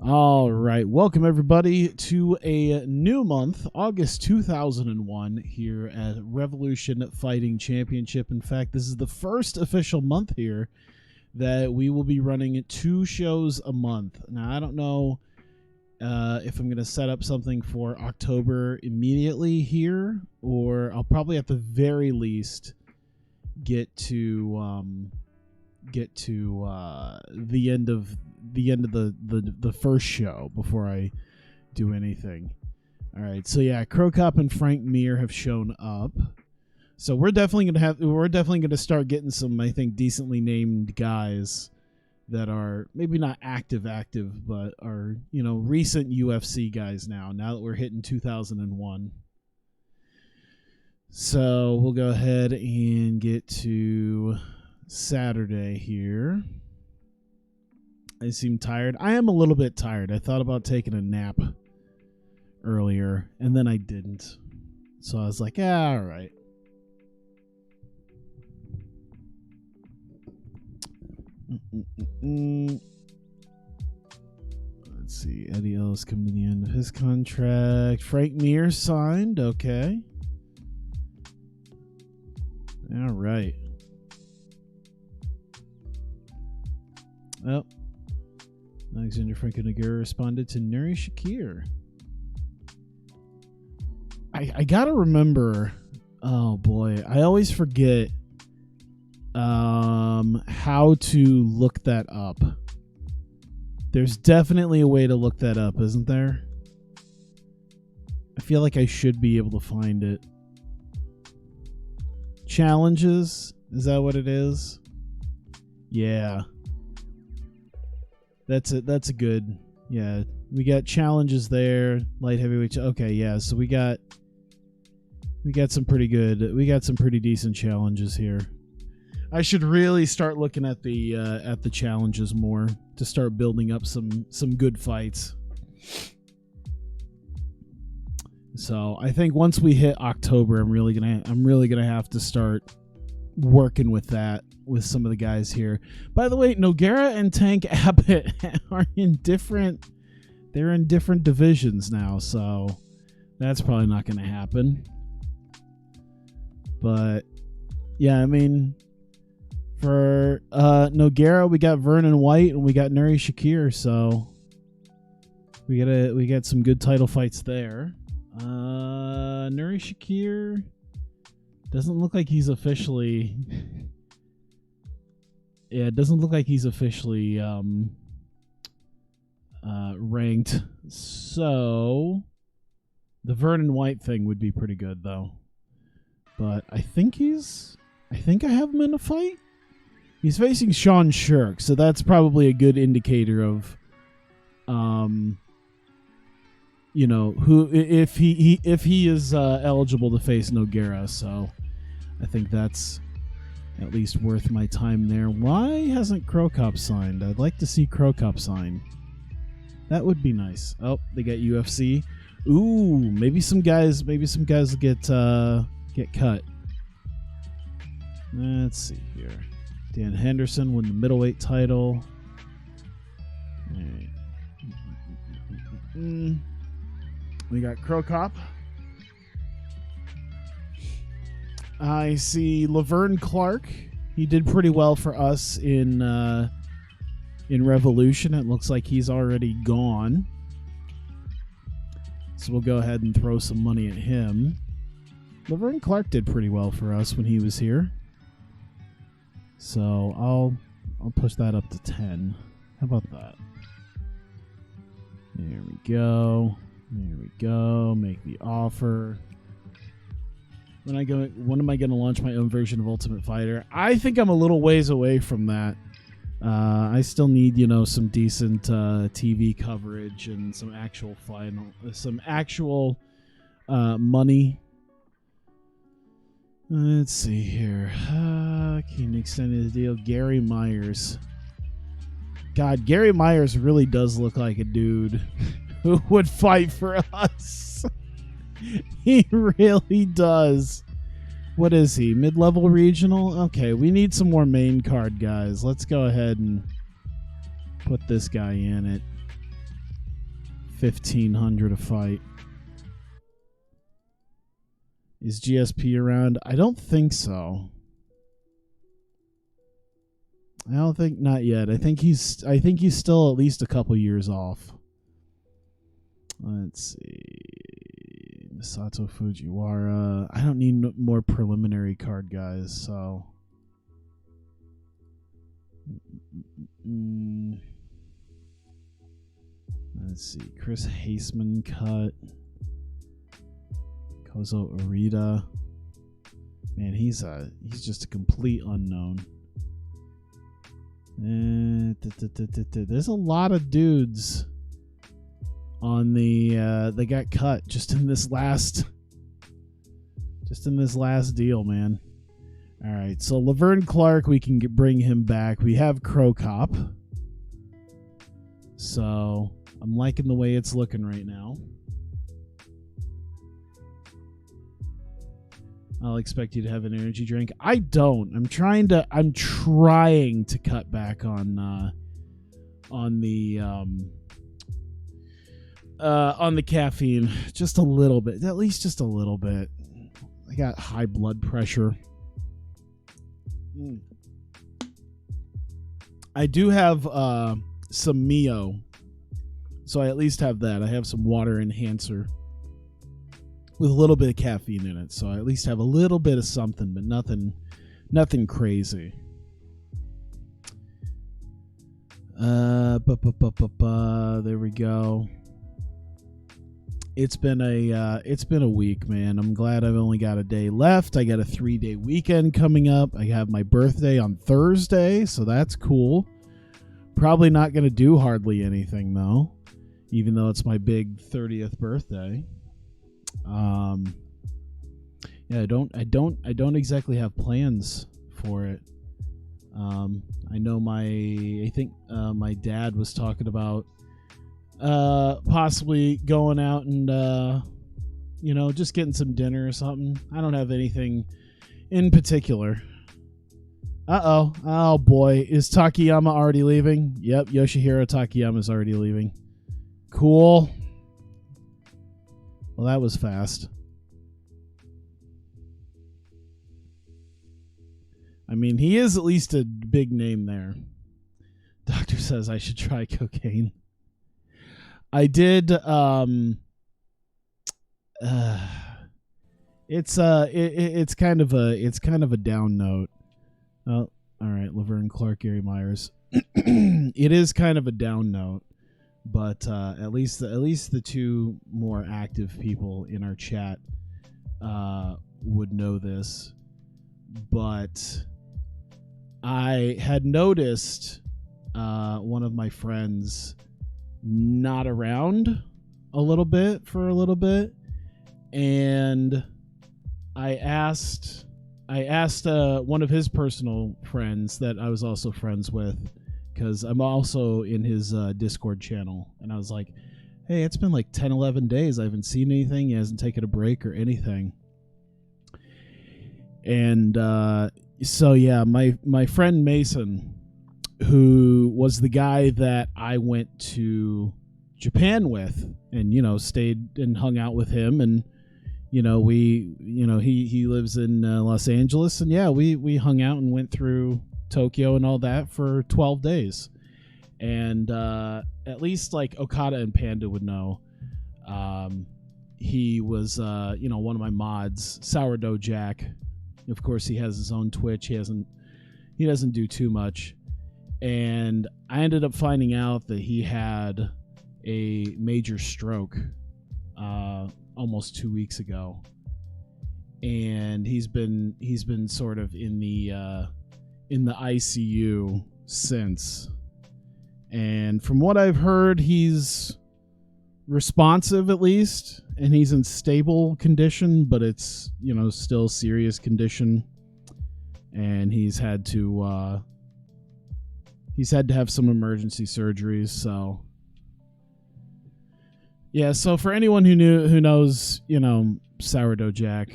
All right. Welcome, everybody, to a new month, August 2001, here at Revolution Fighting Championship. In fact, this is the first official month here that we will be running 2 shows a month. Now, I don't know if I'm going to set up something for October immediately here, or I'll probably at the very least get to the end of the first show before I do anything. All right, so yeah, Crocop and Frank Mir have shown up, so we're definitely gonna start getting some, I think, decently named guys that are maybe not active, but are, you know, recent UFC guys now that we're hitting 2001. So we'll go ahead and get to Saturday here. I seem tired. I am a little bit tired. I thought about taking a nap earlier, and then I didn't. So I was like, yeah, all right. Let's see. Eddie Ellis coming to the end of his contract. Frank Mir signed. Okay. All right. Well, Alexander Franco Nogueira responded to Nuri Shakir. I gotta remember. Oh boy, I always forget how to look that up. There's definitely a way to look that up, isn't there? I feel like I should be able to find it. Challenges? Is that what it is? Yeah. That's a good, yeah. We got challenges there, light heavyweight. Okay, yeah. So we got some pretty decent challenges here. I should really start looking at the challenges more to start building up some good fights. So I think once we hit October, I'm really gonna have to start working with that with some of the guys here. By the way, Nogueira and Tank Abbott are in different divisions now, so that's probably not going to happen. But yeah, I mean, for Nogueira, we got Vernon White and we got Nuri Shakir, so we got some good title fights there. Nuri Shakir doesn't look like he's officially yeah, it doesn't look like he's officially ranked. So the Vernon White thing would be pretty good though. But I think I have him in a fight. He's facing Sean Shirk, so that's probably a good indicator of you know, who if he is eligible to face Nogueira, so I think that's at least worth my time there. Why hasn't Crocop signed? I'd like to see Crocop sign. That would be nice. Oh, they got UFC. Ooh, maybe some guys will get cut. Let's see here. Dan Henderson won the middleweight title. All right. We got Crocop. I see Laverne Clark. He did pretty well for us in Revolution. It looks like he's already gone. So we'll go ahead and throw some money at him. Laverne Clark did pretty well for us when he was here. So I'll push that up to 10. How about that? There we go. There we go. Make the offer. When am I going to launch my own version of Ultimate Fighter? I think I'm a little ways away from that. I still need, you know, some decent TV coverage and some actual money. Let's see here. Can extend his deal. Gary Myers. God, Gary Myers really does look like a dude who would fight for us. He really does. What is he? Mid-level regional? Okay, we need some more main card guys. Let's go ahead and put this guy in it. $1,500 a fight. Is GSP around? I don't think so. Not yet. I think he's still at least a couple years off. Let's see. Misato Fujiwara. I don't need more preliminary card guys, so let's see. Chris Haseman cut. Kozo Urita. Man, he's just a complete unknown. There's a lot of dudes on the they got cut just in this last deal, man. All right, so Laverne Clark, we can bring him back. We have Crow Cop, so I'm liking the way it's looking right now. I'll expect you to have an energy drink. I don't. I'm trying to cut back on the caffeine just a little bit, at least just a little bit. I got high blood pressure. I do have some Mio, so I at least have that. I have some water enhancer with a little bit of caffeine in it, so I at least have a little bit of something, but nothing crazy. There we go. It's been a week, man. I'm glad I've only got a day left. I got a 3-day weekend coming up. I have my birthday on Thursday, so that's cool. Probably not going to do hardly anything though, even though it's my big 30th birthday. Yeah, I don't exactly have plans for it. I know I think my dad was talking about possibly going out and just getting some dinner or something. I don't have anything in particular. Oh boy, is Takayama already leaving? Yep, Yoshihiro Takayama's already leaving. Cool. Well, that was fast. I mean, he is at least a big name there. Doctor says I should try cocaine. I did. It's kind of a down note. Oh, all right, Laverne Clark, Gary Myers. It is kind of a down note. But at least the two more active people in our chat would know this. But I had noticed one of my friends not around for a little bit, and I asked one of his personal friends that I was also friends with, because I'm also in his Discord channel. And I was like, hey, it's been like 10, 11 days. I haven't seen anything. He hasn't taken a break or anything. And so, yeah, my friend Mason, who was the guy that I went to Japan with and, stayed and hung out with him. And, he lives in Los Angeles. And, yeah, we hung out and went through Tokyo and all that for 12 days. And at least like Okada and Panda would know, he was one of my mods, Sourdough Jack. Of course, he has his own Twitch. He doesn't do too much. And I ended up finding out that he had a major stroke almost 2 weeks ago, and he's been sort of in the ICU since. And from what I've heard, he's responsive at least, and he's in stable condition, but it's, still serious condition. And he's had to have some emergency surgeries. So yeah, so for anyone who knows, Sourdough Jack,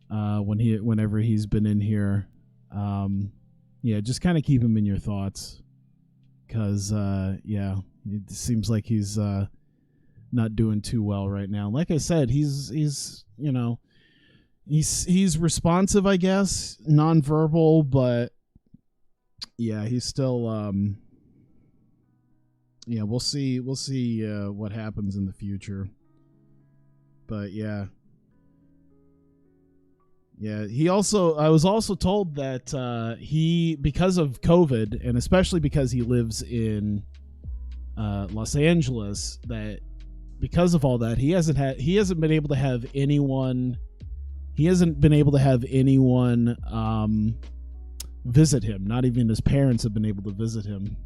whenever he's been in here, yeah, just kind of keep him in your thoughts, because yeah, it seems like he's not doing too well right now. Like I said, he's he's responsive, I guess, nonverbal, but yeah, he's still we'll see what happens in the future. But yeah, I was also told that he, because of COVID, and especially because he lives in Los Angeles, that because of all that, he hasn't been able to have anyone visit him. Not even his parents have been able to visit him.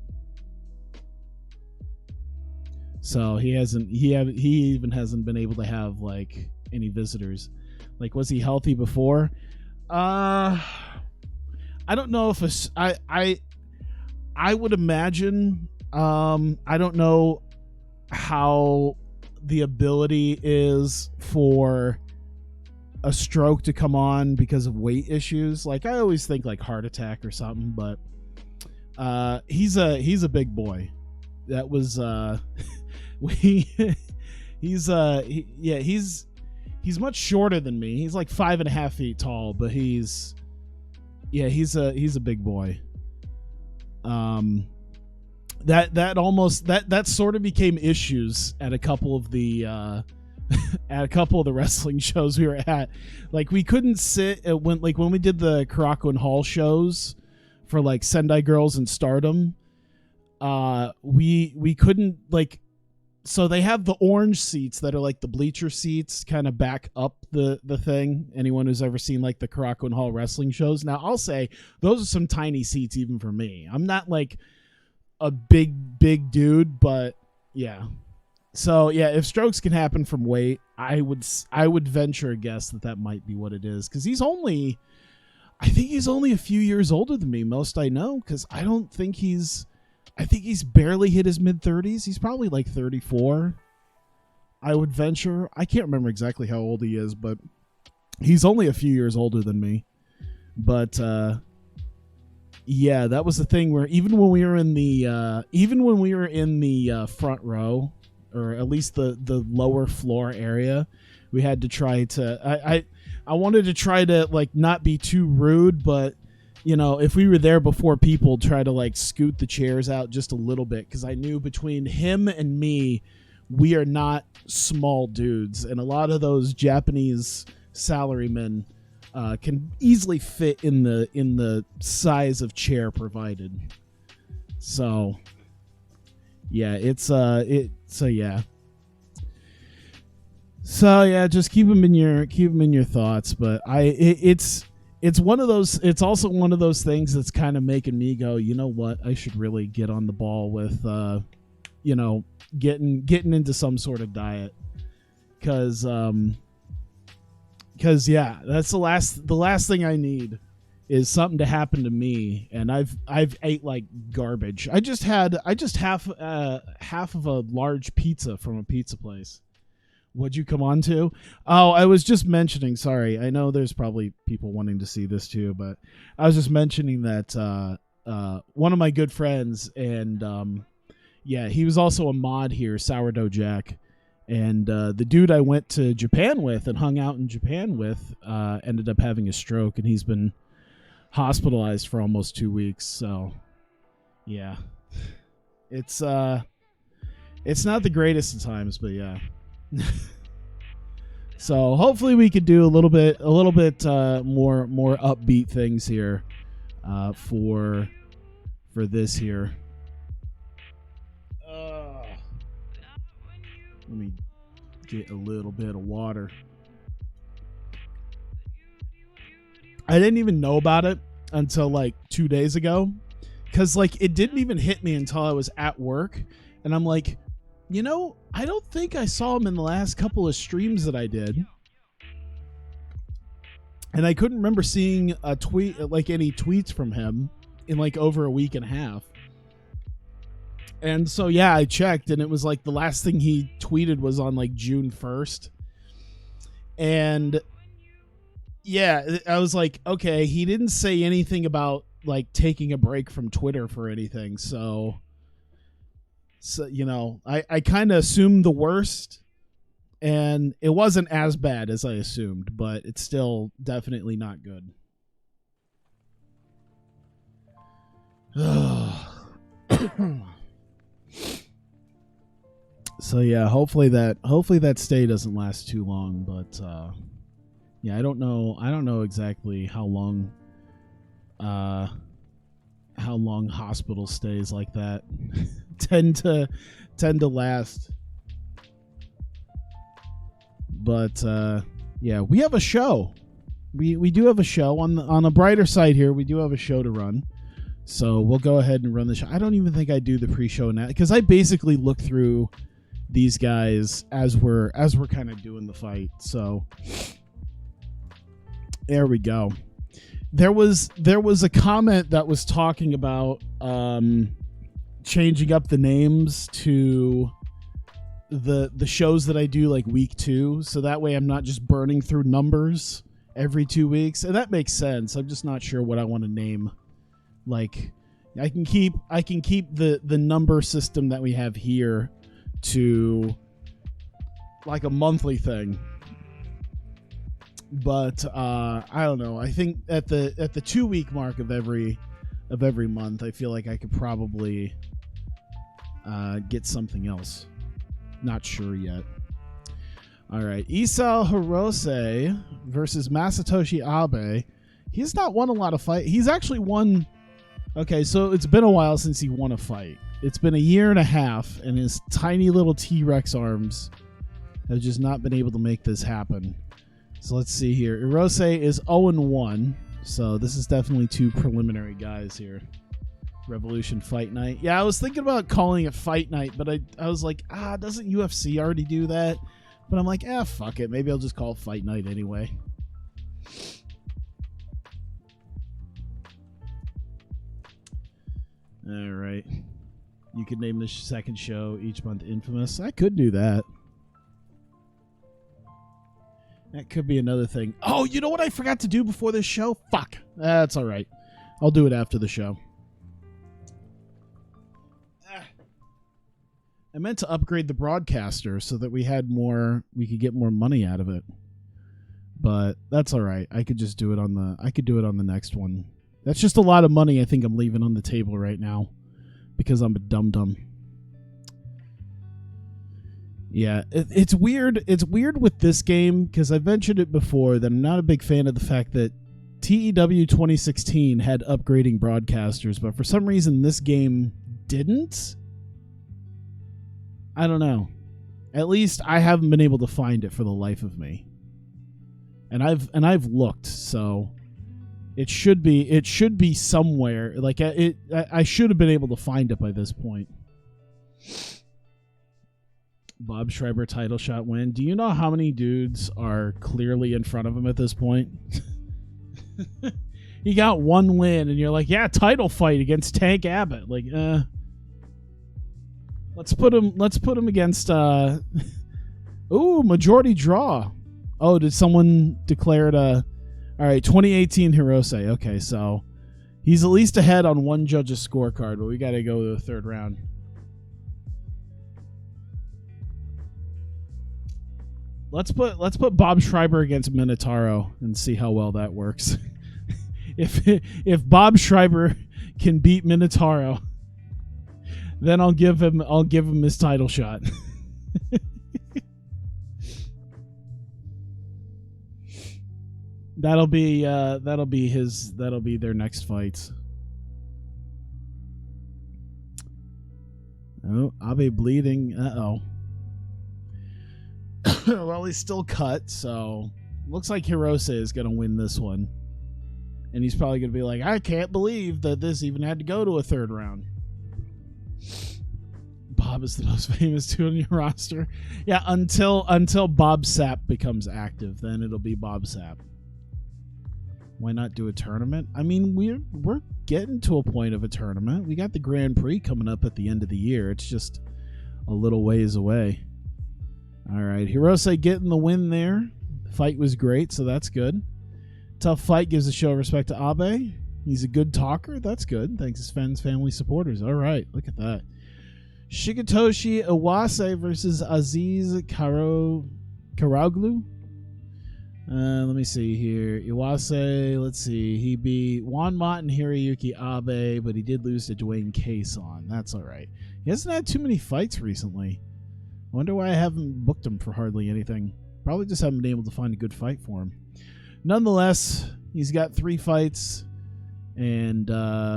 So he even hasn't been able to have like any visitors. Like, was he healthy before? I don't know if I would imagine. I don't know how the ability is for a stroke to come on because of weight issues. Like, I always think like heart attack or something, but he's a big boy. That was he's much shorter than me. He's like 5.5 feet tall, but he's a big boy. That sort of became issues at a couple of the wrestling shows we were at. Like, we couldn't sit when we did the Caraco and Hall shows for like Sendai Girls and Stardom. We couldn't, like, so they have the orange seats that are like the bleacher seats kind of back up the thing. Anyone who's ever seen like the Caraco and Hall wrestling shows. Now, I'll say those are some tiny seats even for me. I'm not like a big dude, but yeah. So yeah, if strokes can happen from weight, I would venture a guess that might be what it is, because I think he's only a few years older than me, most I know, because I think he's barely hit his mid-30s. He's probably like 34. I would venture. I can't remember exactly how old he is, but he's only a few years older than me. But yeah, that was the thing where even when we were in the front row, or at least the lower floor area, we had to try to I wanted to try to like not be too rude, but you know, if we were there before people, try to like scoot the chairs out just a little bit, because I knew between him and me, we are not small dudes, and a lot of those Japanese salarymen can easily fit in the size of chair provided. So yeah, So yeah, just keep them in your thoughts. But it's one of those. It's also one of those things that's kind of making me go, you know what? I should really get on the ball with, getting into some sort of diet, because yeah, that's the last thing I need is something to happen to me, and I've ate like garbage. I just had half of a large pizza from a pizza place. What'd you come on to? Oh, I was just mentioning, sorry, I know there's probably people wanting to see this too, but I was just mentioning that one of my good friends, and yeah, he was also a mod here, Sourdough Jack, and the dude I went to Japan with and hung out in Japan with ended up having a stroke, and he's been hospitalized for almost 2 weeks. So yeah, it's not the greatest of times, but yeah. So hopefully we could do a little bit more upbeat things here for this here. Let me get a little bit of water. I didn't even know about it until like 2 days ago, because like it didn't even hit me until I was at work, and I'm like, you know, I don't think I saw him in the last couple of streams that I did. And I couldn't remember seeing a tweet, like any tweets from him in like over a week and a half. And so, yeah, I checked, and it was like the last thing he tweeted was on like June 1st. And yeah, I was like, okay, he didn't say anything about like taking a break from Twitter for anything. So So, I kind of assumed the worst, and it wasn't as bad as I assumed, but it's still definitely not good. So yeah, hopefully that stay doesn't last too long, but yeah, I don't know exactly how long hospital stays like that tend to last. But yeah, we have a show. We do have a show on a brighter side here. We do have a show to run. So we'll go ahead and run the show. I don't even think I do the pre-show now because I basically look through these guys as we're kind of doing the fight. So there we go. There was a comment that was talking about changing up the names to the shows that I do like week 2, so that way I'm not just burning through numbers every 2 weeks, and that makes sense. I'm just not sure what I want to name. Like, I can keep the number system that we have here to like a monthly thing, but I don't know. I think at the 2 week mark of every month, I feel like I could probably get something else. Not sure yet. All right, Isao Hirose versus Masatoshi Abe. He's not won a lot of fights. He's actually won. Okay, so it's been a while since he won a fight. It's been a year and a half, and his tiny little T-Rex arms have just not been able to make this happen. So let's see here. Hirose is 0-1, so this is definitely 2 preliminary guys here. Revolution Fight Night. Yeah, I was thinking about calling it Fight Night, but I was like, doesn't UFC already do that? But I'm like, fuck it. Maybe I'll just call it Fight Night anyway. All right. You could name the second show each month Infamous. I could do that. That could be another thing. Oh, you know what I forgot to do before this show? Fuck. That's all right. I'll do it after the show. I meant to upgrade the broadcaster so that we could get more money out of it. But that's all right. I could just do it on the next one. That's just a lot of money I think I'm leaving on the table right now because I'm a dum-dum. Yeah, it's weird. It's weird with this game because I've mentioned it before that I'm not a big fan of the fact that TEW 2016 had upgrading broadcasters, but for some reason this game didn't. I don't know. At least I haven't been able to find it for the life of me. And I've looked, so it should be somewhere. Like I should have been able to find it by this point. Bob Schreiber title shot win. Do you know how many dudes are clearly in front of him at this point? He got 1 win, and you're like, yeah, title fight against Tank Abbott. Like, let's put him against. Ooh, majority draw. Oh, did someone declare it a? All right, 2018 Hirose. Okay, so he's at least ahead on one judge's scorecard, but we got to go to the 3rd round. Let's put Bob Schreiber against Minotauro and see how well that works. If Bob Schreiber can beat Minotauro, then I'll give him his title shot. That'll be their next fights. Oh, Abe bleeding. Uh-oh. Well, he's still cut, so looks like Hirose is going to win this one. And he's probably going to be like, I can't believe that this even had to go to a 3rd round. Bob is the most famous dude on your roster. Yeah, until Bob Sapp becomes active, then it'll be Bob Sapp. Why not do a tournament? I mean, we're getting to a point of a tournament. We got the Grand Prix coming up at the end of the year. It's just a little ways away. All right, Hirose getting the win there. The fight was great, so that's good. Tough fight gives a show of respect to Abe. He's a good talker. That's good. Thanks his fans, family, supporters. All right, look at that. Shigetoshi Iwase versus Aziz Karaoglu. Let me see here. Iwase, let's see. He beat Juan Mott and Hiroyuki Abe, but he did lose to Dwayne Cason. That's all right. He hasn't had too many fights recently. I wonder why I haven't booked him for hardly anything. Probably just haven't been able to find a good fight for him. Nonetheless, he's got 3 fights, and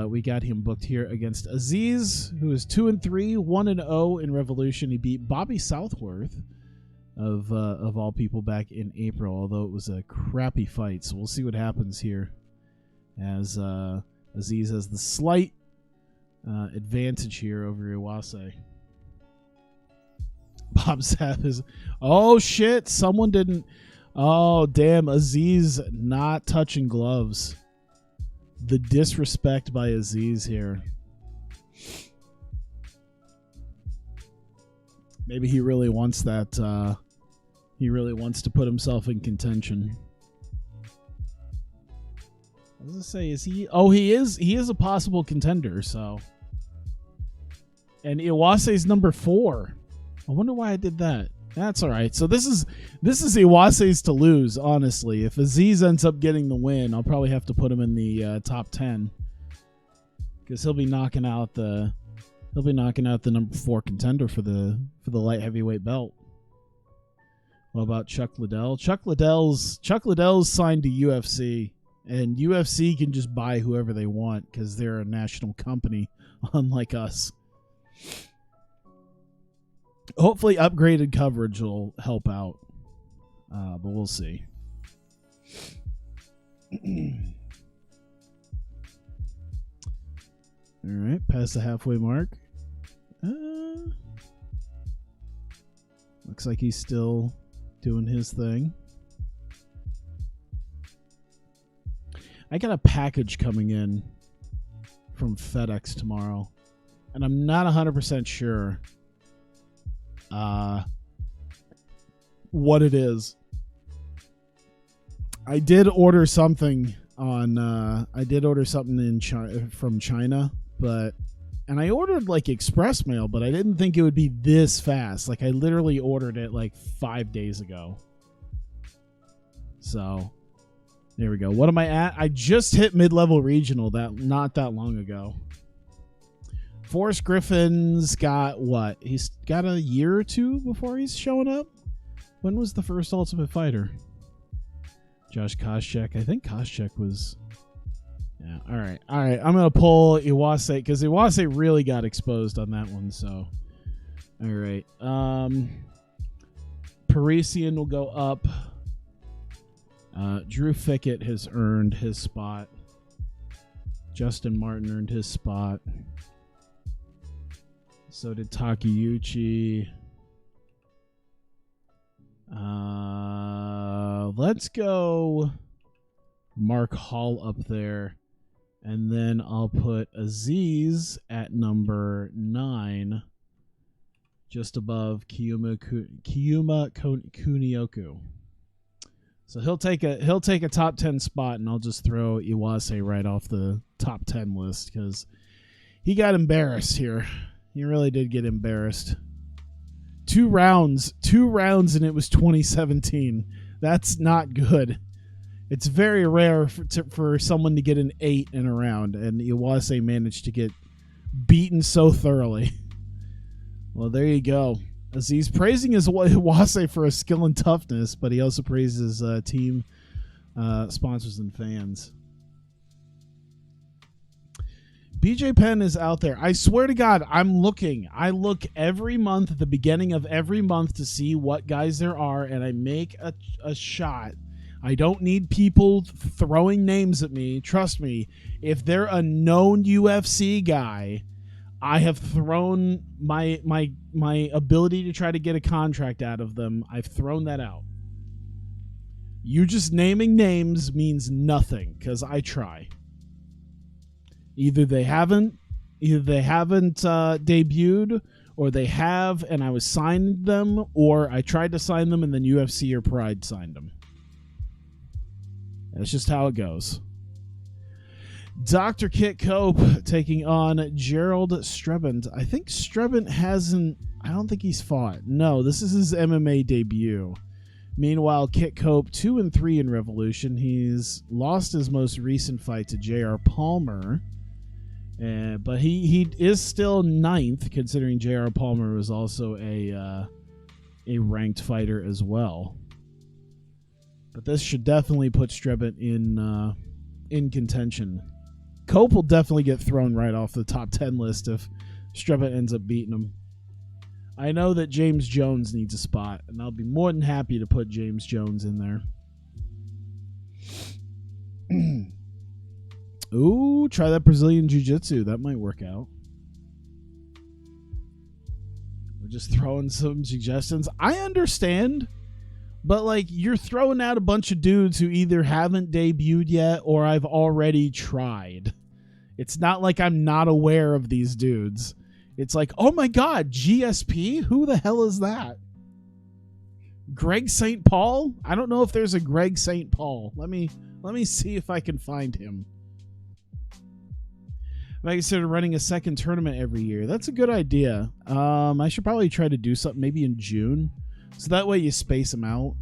we got him booked here against Aziz, who is 2-3, 1-0 in Revolution. He beat Bobby Southworth of all people back in April, although it was a crappy fight. So we'll see what happens here, as Aziz has the slight advantage here over Iwase. Bob Sapp is... Oh, shit. Someone didn't... Oh, damn. Aziz not touching gloves. The disrespect by Aziz here. Maybe he really wants that... he really wants to put himself in contention. What does it say? Is he... Oh, he is. He is a possible contender, so... And Iwase's number 4. I wonder why I did that. That's all right. So this is Iwase's to lose, honestly. If Aziz ends up getting the win, I'll probably have to put him in the top 10, because he'll be knocking out the number 4 contender for the light heavyweight belt. What about Chuck Liddell? Chuck Liddell's signed to UFC, and UFC can just buy whoever they want because they're a national company, unlike us. Hopefully upgraded coverage will help out, but we'll see. All right, past the halfway mark. Looks like he's still doing his thing. I got a package coming in from FedEx tomorrow, and I'm not 100% sure what it is. I did order something on from China, and I ordered like express mail, but I didn't think it would be this fast. Like I literally ordered it like 5 days ago. So there we go. What am I at? I just hit mid-level regional not that long ago. Forrest Griffin's got what? He's got a year or 2 before he's showing up. When was the first Ultimate Fighter? Josh Koscheck. I think Koscheck was... Yeah, all right. I'm going to pull Iwase because Iwase really got exposed on that one. So, all right. Parisian will go up. Drew Fickett has earned his spot. Justin Martin earned his spot. So did Takeuchi. Let's go Mark Hall up there. And then I'll put Aziz at number 9, just above Kiyuma Kunioku. So he'll take a top 10 spot, and I'll just throw Iwase right off the top 10 list because he got embarrassed here. He really did get embarrassed. 2 rounds, and it was 2017. That's not good. It's very rare for someone to get an 8 in a round, and Iwase managed to get beaten so thoroughly. Well, there you go. Aziz praising his Iwase for his skill and toughness, but he also praises team sponsors and fans. BJ Penn is out there. I swear to God, I'm looking. I look every month at the beginning of every month to see what guys there are, and I make a shot. I don't need people throwing names at me. Trust me, if they're a known UFC guy, I have thrown my ability to try to get a contract out of them. I've thrown that out. You just naming names means nothing because I try. Either they haven't debuted, or they have and I was signed them, or I tried to sign them and then UFC or Pride signed them. That's just how it goes. Dr. Kit Cope taking on Gerald Strebent. I think Strebent hasn't... I don't think he's fought. No, this is his MMA debut. Meanwhile, Kit Cope 2-3 in Revolution. He's lost his most recent fight to J.R. Palmer. But he is still 9th, considering J.R. Palmer was also a ranked fighter as well. But this should definitely put Strebent in contention. Cope will definitely get thrown right off the top 10 list if Strebent ends up beating him. I know that James Jones needs a spot, and I'll be more than happy to put James Jones in there. Ooh, try that Brazilian Jiu-Jitsu. That might work out. We're just throwing some suggestions. I understand, but like you're throwing out a bunch of dudes who either haven't debuted yet or I've already tried. It's not like I'm not aware of these dudes. It's like, oh my God, GSP? Who the hell is that? Greg St. Paul? I don't know if there's a Greg St. Paul. Let me see if I can find him. I consider running a second tournament every year. That's a good idea. I should probably try to do something maybe in June. So that way you space them out.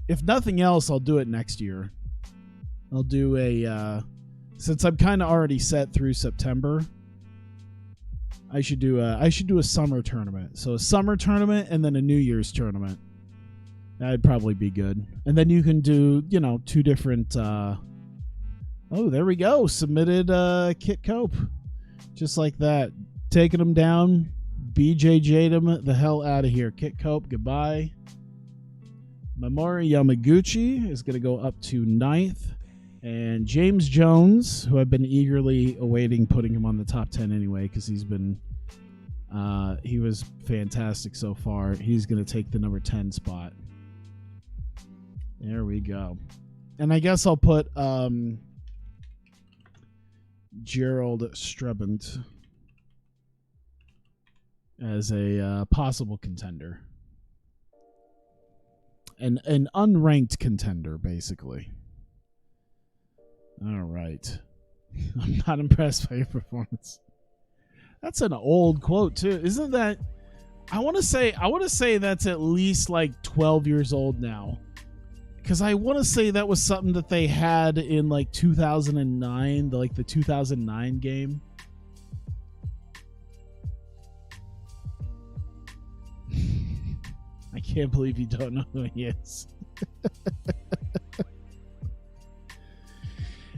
If nothing else, I'll do it next year. I'll do a... since I'm kind of already set through September... I should do a summer tournament. So a summer tournament and then a New Year's tournament. That'd probably be good. And then you can do, 2 different... oh, there we go. Submitted Kit Cope. Just like that. Taking him down. BJJ'd him the hell out of here. Kit Cope, goodbye. Mamoru Yamaguchi is going to go up to 9th. And James Jones, who I've been eagerly awaiting putting him on the top 10 anyway, because he was fantastic so far. He's going to take the number 10 spot. There we go. And I guess I'll put Gerald Strebent as a possible contender. An unranked contender, basically. All right. I'm not impressed by your performance. That's an old quote too. Isn't that... I want to say that's at least like 12 years old now. Cuz I want to say that was something that they had in like 2009, the 2009 game. I can't believe you don't know who he is.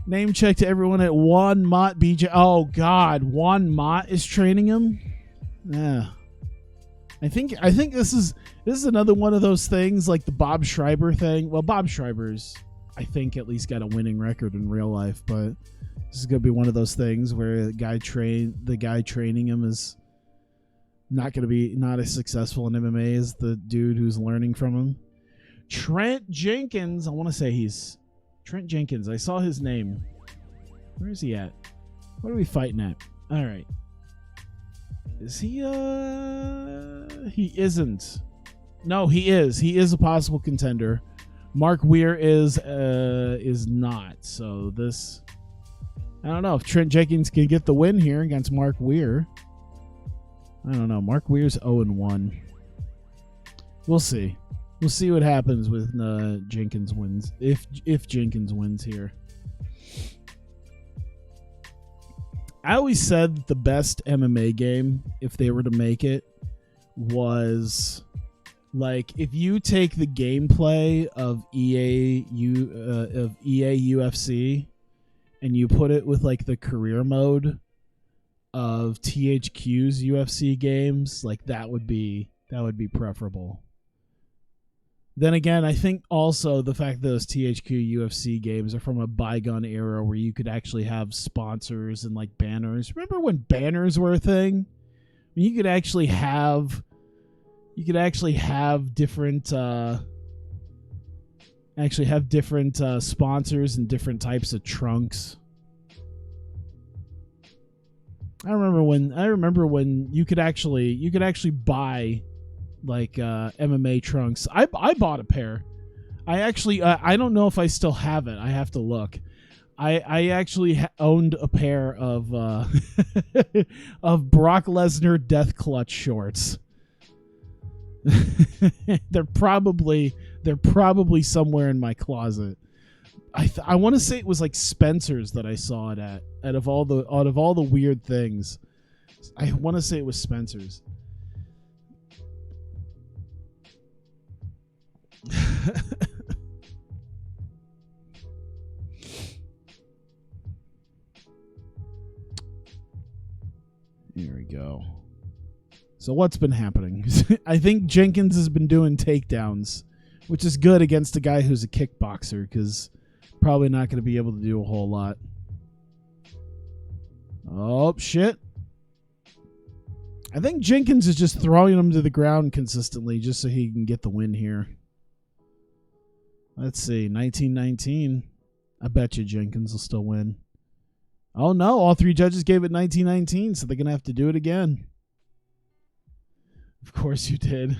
Name check to everyone at Juan Mott BJ. Oh God, Juan Mott is training him. Yeah, I think this is another one of those things like the Bob Schreiber thing. Well, Bob Schreiber's I think at least got a winning record in real life, but this is gonna be one of those things where the guy training him is not as successful in MMA as the dude who's learning from him. Trent Jenkins. I want to say he's. Trent Jenkins. I saw his name. Where is he at? What are we fighting at? All right. Is he? He isn't. No, he is. He is a possible contender. Mark Weir is not. So this, I don't know if Trent Jenkins can get the win here against Mark Weir. I don't know. Mark Weir's 0-1. We'll see. We'll see what happens with Jenkins wins. If Jenkins wins here. I always said that the best MMA game, if they were to make it, was like if you take the gameplay of EA UFC and you put it with like the career mode of THQ's UFC games, like that would be preferable. Then again, I think also the fact that those THQ UFC games are from a bygone era where you could actually have sponsors and like banners. Remember when banners were a thing? I mean, you could actually have different sponsors and different types of trunks. I remember when you could actually buy like MMA trunks. I bought a pair. I actually I don't know if I still have it. I have to look. I actually owned a pair of of Brock Lesnar Death Clutch shorts. They're probably somewhere in my closet. I want to say it was like Spencer's that I saw it at. Out of all the weird things, I want to say it was Spencer's. Here we go. So what's been happening? I think Jenkins has been doing takedowns, which is good against a guy who's a kickboxer, because probably not going to be able to do a whole lot. Oh, shit. I think Jenkins is just throwing him to the ground consistently just so he can get the win here. Let's see. 1919. I bet you Jenkins will still win. Oh, no. All three judges gave it 1919, so they're going to have to do it again. Of course you did.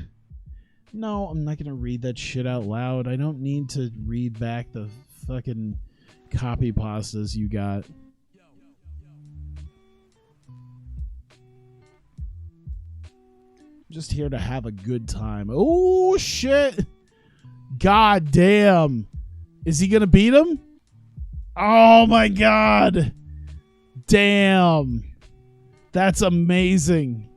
No, I'm not going to read that shit out loud. I don't need to read back the fucking copy pastas you got. Just here to have a good time. Oh, shit. God damn. Is he going to beat him? Oh, my God. Damn. That's amazing.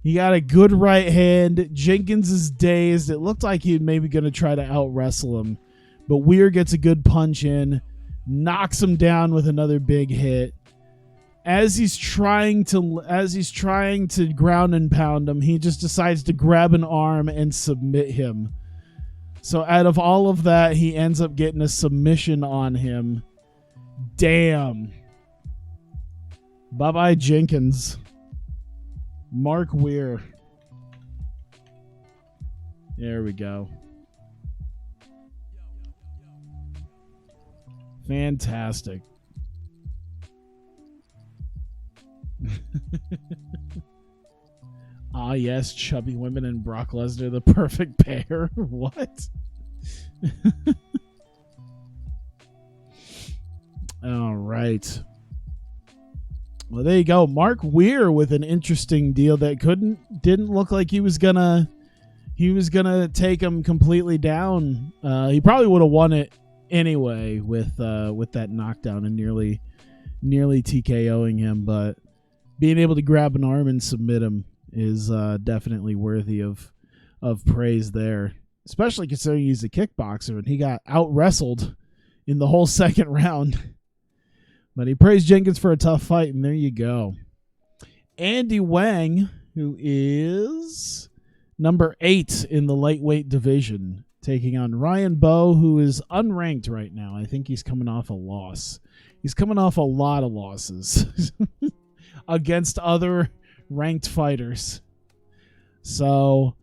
He got a good right hand. Jenkins is dazed. It looked like he was maybe going to try to out-wrestle him. But Weir gets a good punch in. Knocks him down with another big hit. As he's trying to ground and pound him, he just decides to grab an arm and submit him. So out of all of that, he ends up getting a submission on him. Damn. Bye-bye, Jenkins. Mark Weir. There we go. Fantastic. Ah, yes, chubby women and Brock Lesnar, the perfect pair. What? All right. Well, there you go. Mark Weir with an interesting deal that didn't look like he was gonna take him completely down. He probably would have won it anyway with that knockdown and nearly TKOing him, but being able to grab an arm and submit him is definitely worthy of praise there, especially considering he's a kickboxer and he got out-wrestled in the whole second round. But he praised Jenkins for a tough fight, and there you go. Andy Wang, who is number 8 in the lightweight division, taking on Ryan Bowe, who is unranked right now. I think he's coming off a loss. He's coming off a lot of losses against other ranked fighters. So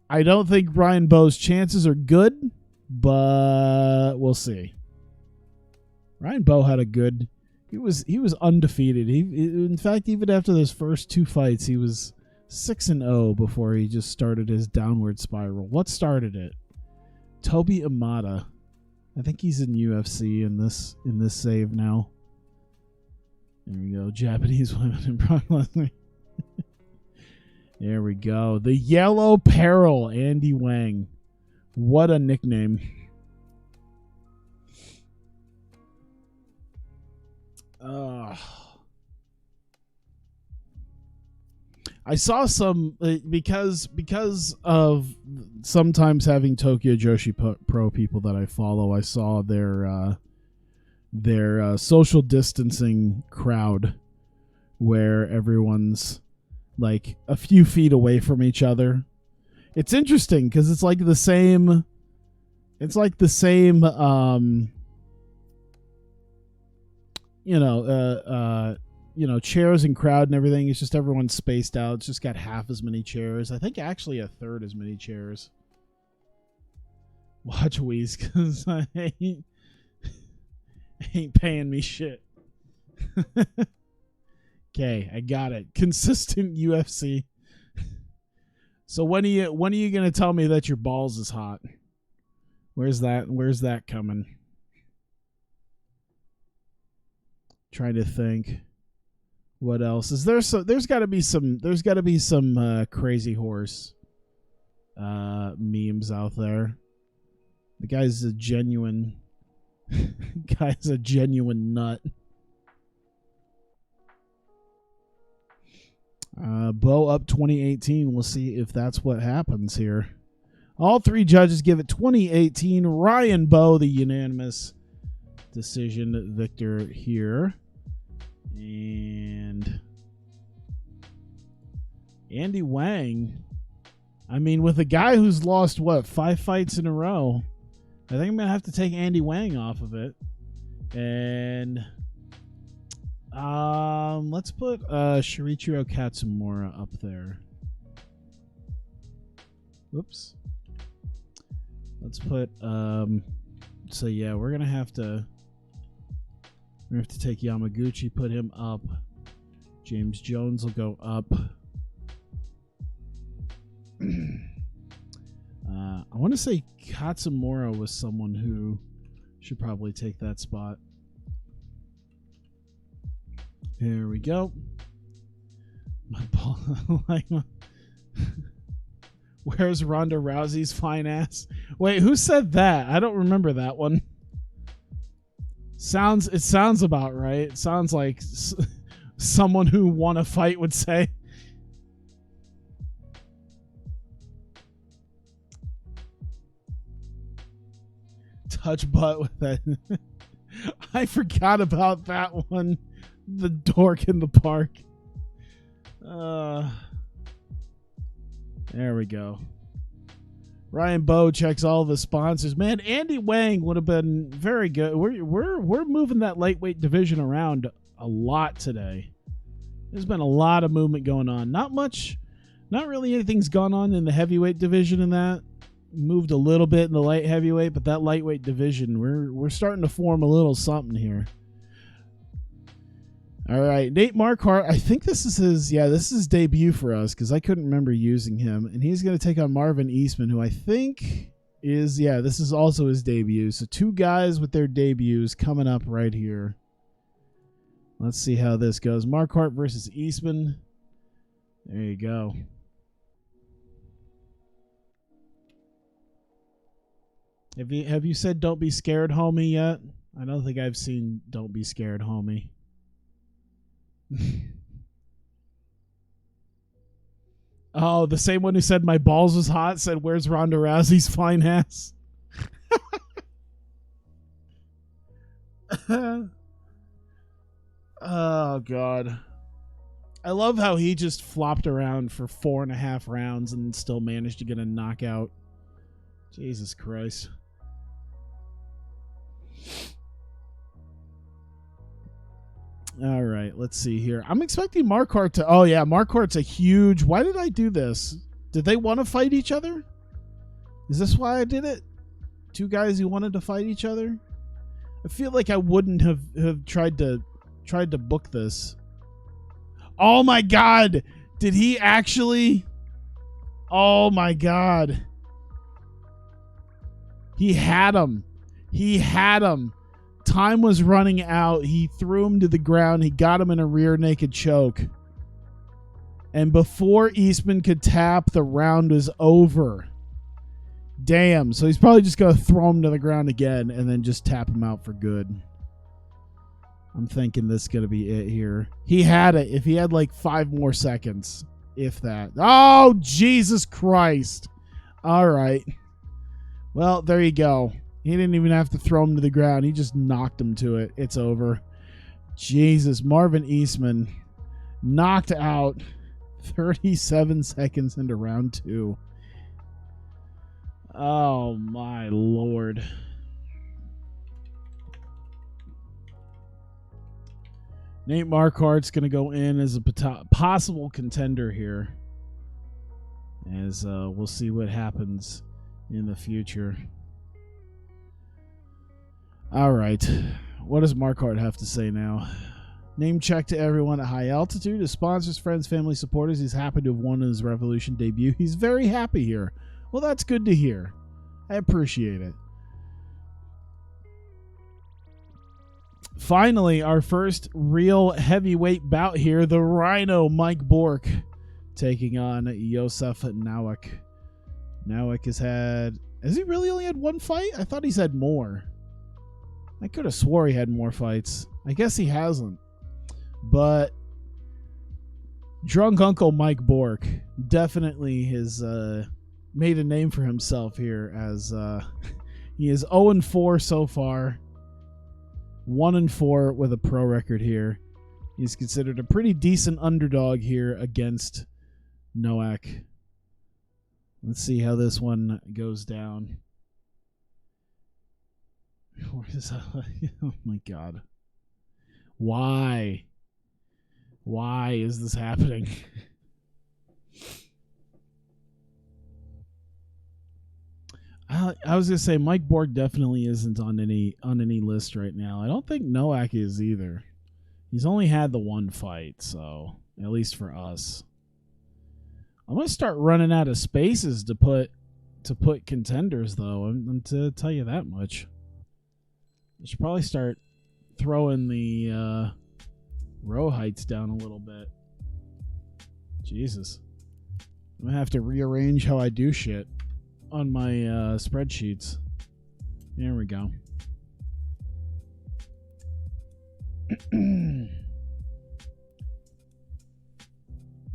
I don't think Ryan Bowe's chances are good, but we'll see. Ryan Bowe had a good. He was undefeated. In fact, even after those first 2 fights, he was 6-0 before he just started his downward spiral. What started it? Toby Imada. I think he's in UFC in this save now. There we go. Japanese women in Brock Lesnar. There we go. The Yellow Peril, Andy Wang. What a nickname. I saw some because of sometimes having Tokyo Joshi Pro people that I follow. I saw their social distancing crowd where everyone's like a few feet away from each other. It's interesting because it's like the same. It's like the same. Chairs and crowd and everything. It's just everyone's spaced out. It's just got half as many chairs. I think actually a third as many chairs. Watch Wheeze, because I ain't paying me shit. Okay, I got it. Consistent UFC. So when are you gonna tell me that your balls is hot? Where's that coming? Trying to think. What else is there? So there's got to be some crazy horse memes out there. The guy's a genuine nut. Bo up 2018. We'll see if that's what happens here. All three judges give it 2018. Ryan Bo, the unanimous decision victor here. And Andy Wang, I mean, with a guy who's lost, 5 fights in a row, I think I'm going to have to take Andy Wang off of it. And let's put Shinichiro Katsumura up there. Whoops. Let's put, so yeah, we're going to have to take Yamaguchi, put him up. James Jones will go up. I want to say Katsumura was someone who should probably take that spot. Here we go. My ball. Where's Ronda Rousey's fine ass? Wait, who said that? I don't remember that one. It sounds about right. It sounds like someone who won a fight would say. Touch butt with that. I forgot about that one. The dork in the park. There we go. Ryan Bo checks all the sponsors. Man, Andy Wang would have been very good. We're moving that lightweight division around a lot today. There's been a lot of movement going on. Not really anything's gone on in the heavyweight division in that. Moved a little bit in the light heavyweight, but that lightweight division, we're starting to form a little something here. All right, Nate Marquardt. I think this is his debut for us because I couldn't remember using him, and he's going to take on Marvin Eastman, who I think this is also his debut. So 2 guys with their debuts coming up right here. Let's see how this goes. Marquardt versus Eastman. There you go. Have you said "Don't be scared, homie" yet? I don't think I've seen "Don't be scared, homie." Oh, the same one who said my balls was hot said, "Where's Ronda Rousey's fine ass?" Oh, God. I love how he just flopped around for 4.5 rounds and still managed to get a knockout. Jesus Christ. All right, let's see here. I'm expecting Marquardt to... Oh, yeah, Marquardt's a huge... Why did I do this? Did they want to fight each other? Is this why I did it? 2 guys who wanted to fight each other? I feel like I wouldn't have tried to book this. Oh, my God. Did he actually... Oh, my God. He had him. Time was running out. He threw him to the ground. He got him in a rear naked choke. And before Eastman could tap, the round was over. Damn. So he's probably just going to throw him to the ground again and then just tap him out for good. I'm thinking this is going to be it here. He had it. If he had like 5 more seconds, if that. Oh, Jesus Christ. All right. Well, there you go. He didn't even have to throw him to the ground. He just knocked him to it. It's over. Jesus. Marvin Eastman knocked out 37 seconds into round 2. Oh, my Lord. Nate Marquardt's going to go in as a possible contender here. As we'll see what happens in the future. All right. What does Marquardt have to say now? Name check to everyone at high altitude. His sponsors, friends, family, supporters. He's happy to have won his Revolution debut. He's very happy here. Well, that's good to hear. I appreciate it. finally, our first real heavyweight bout here. The Rhino, Mike Bork, taking on Josef Nowak. Nowak has he really only had one fight? I thought he's had more. I could have swore he had more fights. I guess he hasn't. But drunk Uncle Mike Bork definitely has made a name for himself here, as he is 0-4 so far. 1-4 with a pro record here. He's considered a pretty decent underdog here against Nowak. Let's see how this one goes down. Oh my God. Why? Why is this happening? I was gonna say Mike Borg definitely isn't on any list right now. I don't think Nowak is either. He's only had the one fight, so at least for us. I'm gonna start running out of spaces to put contenders, though. I'm to tell you that much. I should probably start throwing the row heights down a little bit. Jesus, I'm gonna have to rearrange how I do shit on my spreadsheets. There we go. All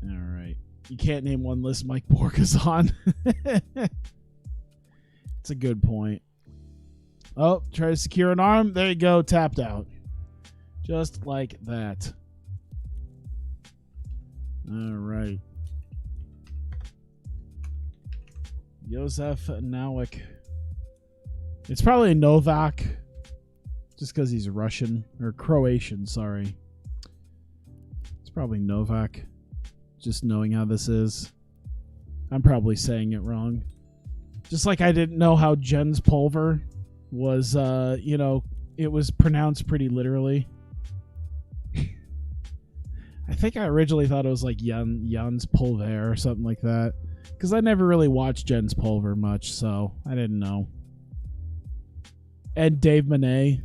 right. You can't name one list Mike Bork is on. It's a good point. Oh, try to secure an arm. There you go. Tapped out. Just like that. All right. Josef Nowak. It's probably Novak, just because he's Russian or Croatian. Sorry, it's probably Novak. Just knowing how this is, I'm probably saying it wrong. Just like I didn't know how Jens Pulver was. It was pronounced pretty literally. I think I originally thought it was like Jens Pulver or something like that. Because I never really watched Jens Pulver much, so I didn't know. And Dave Monet.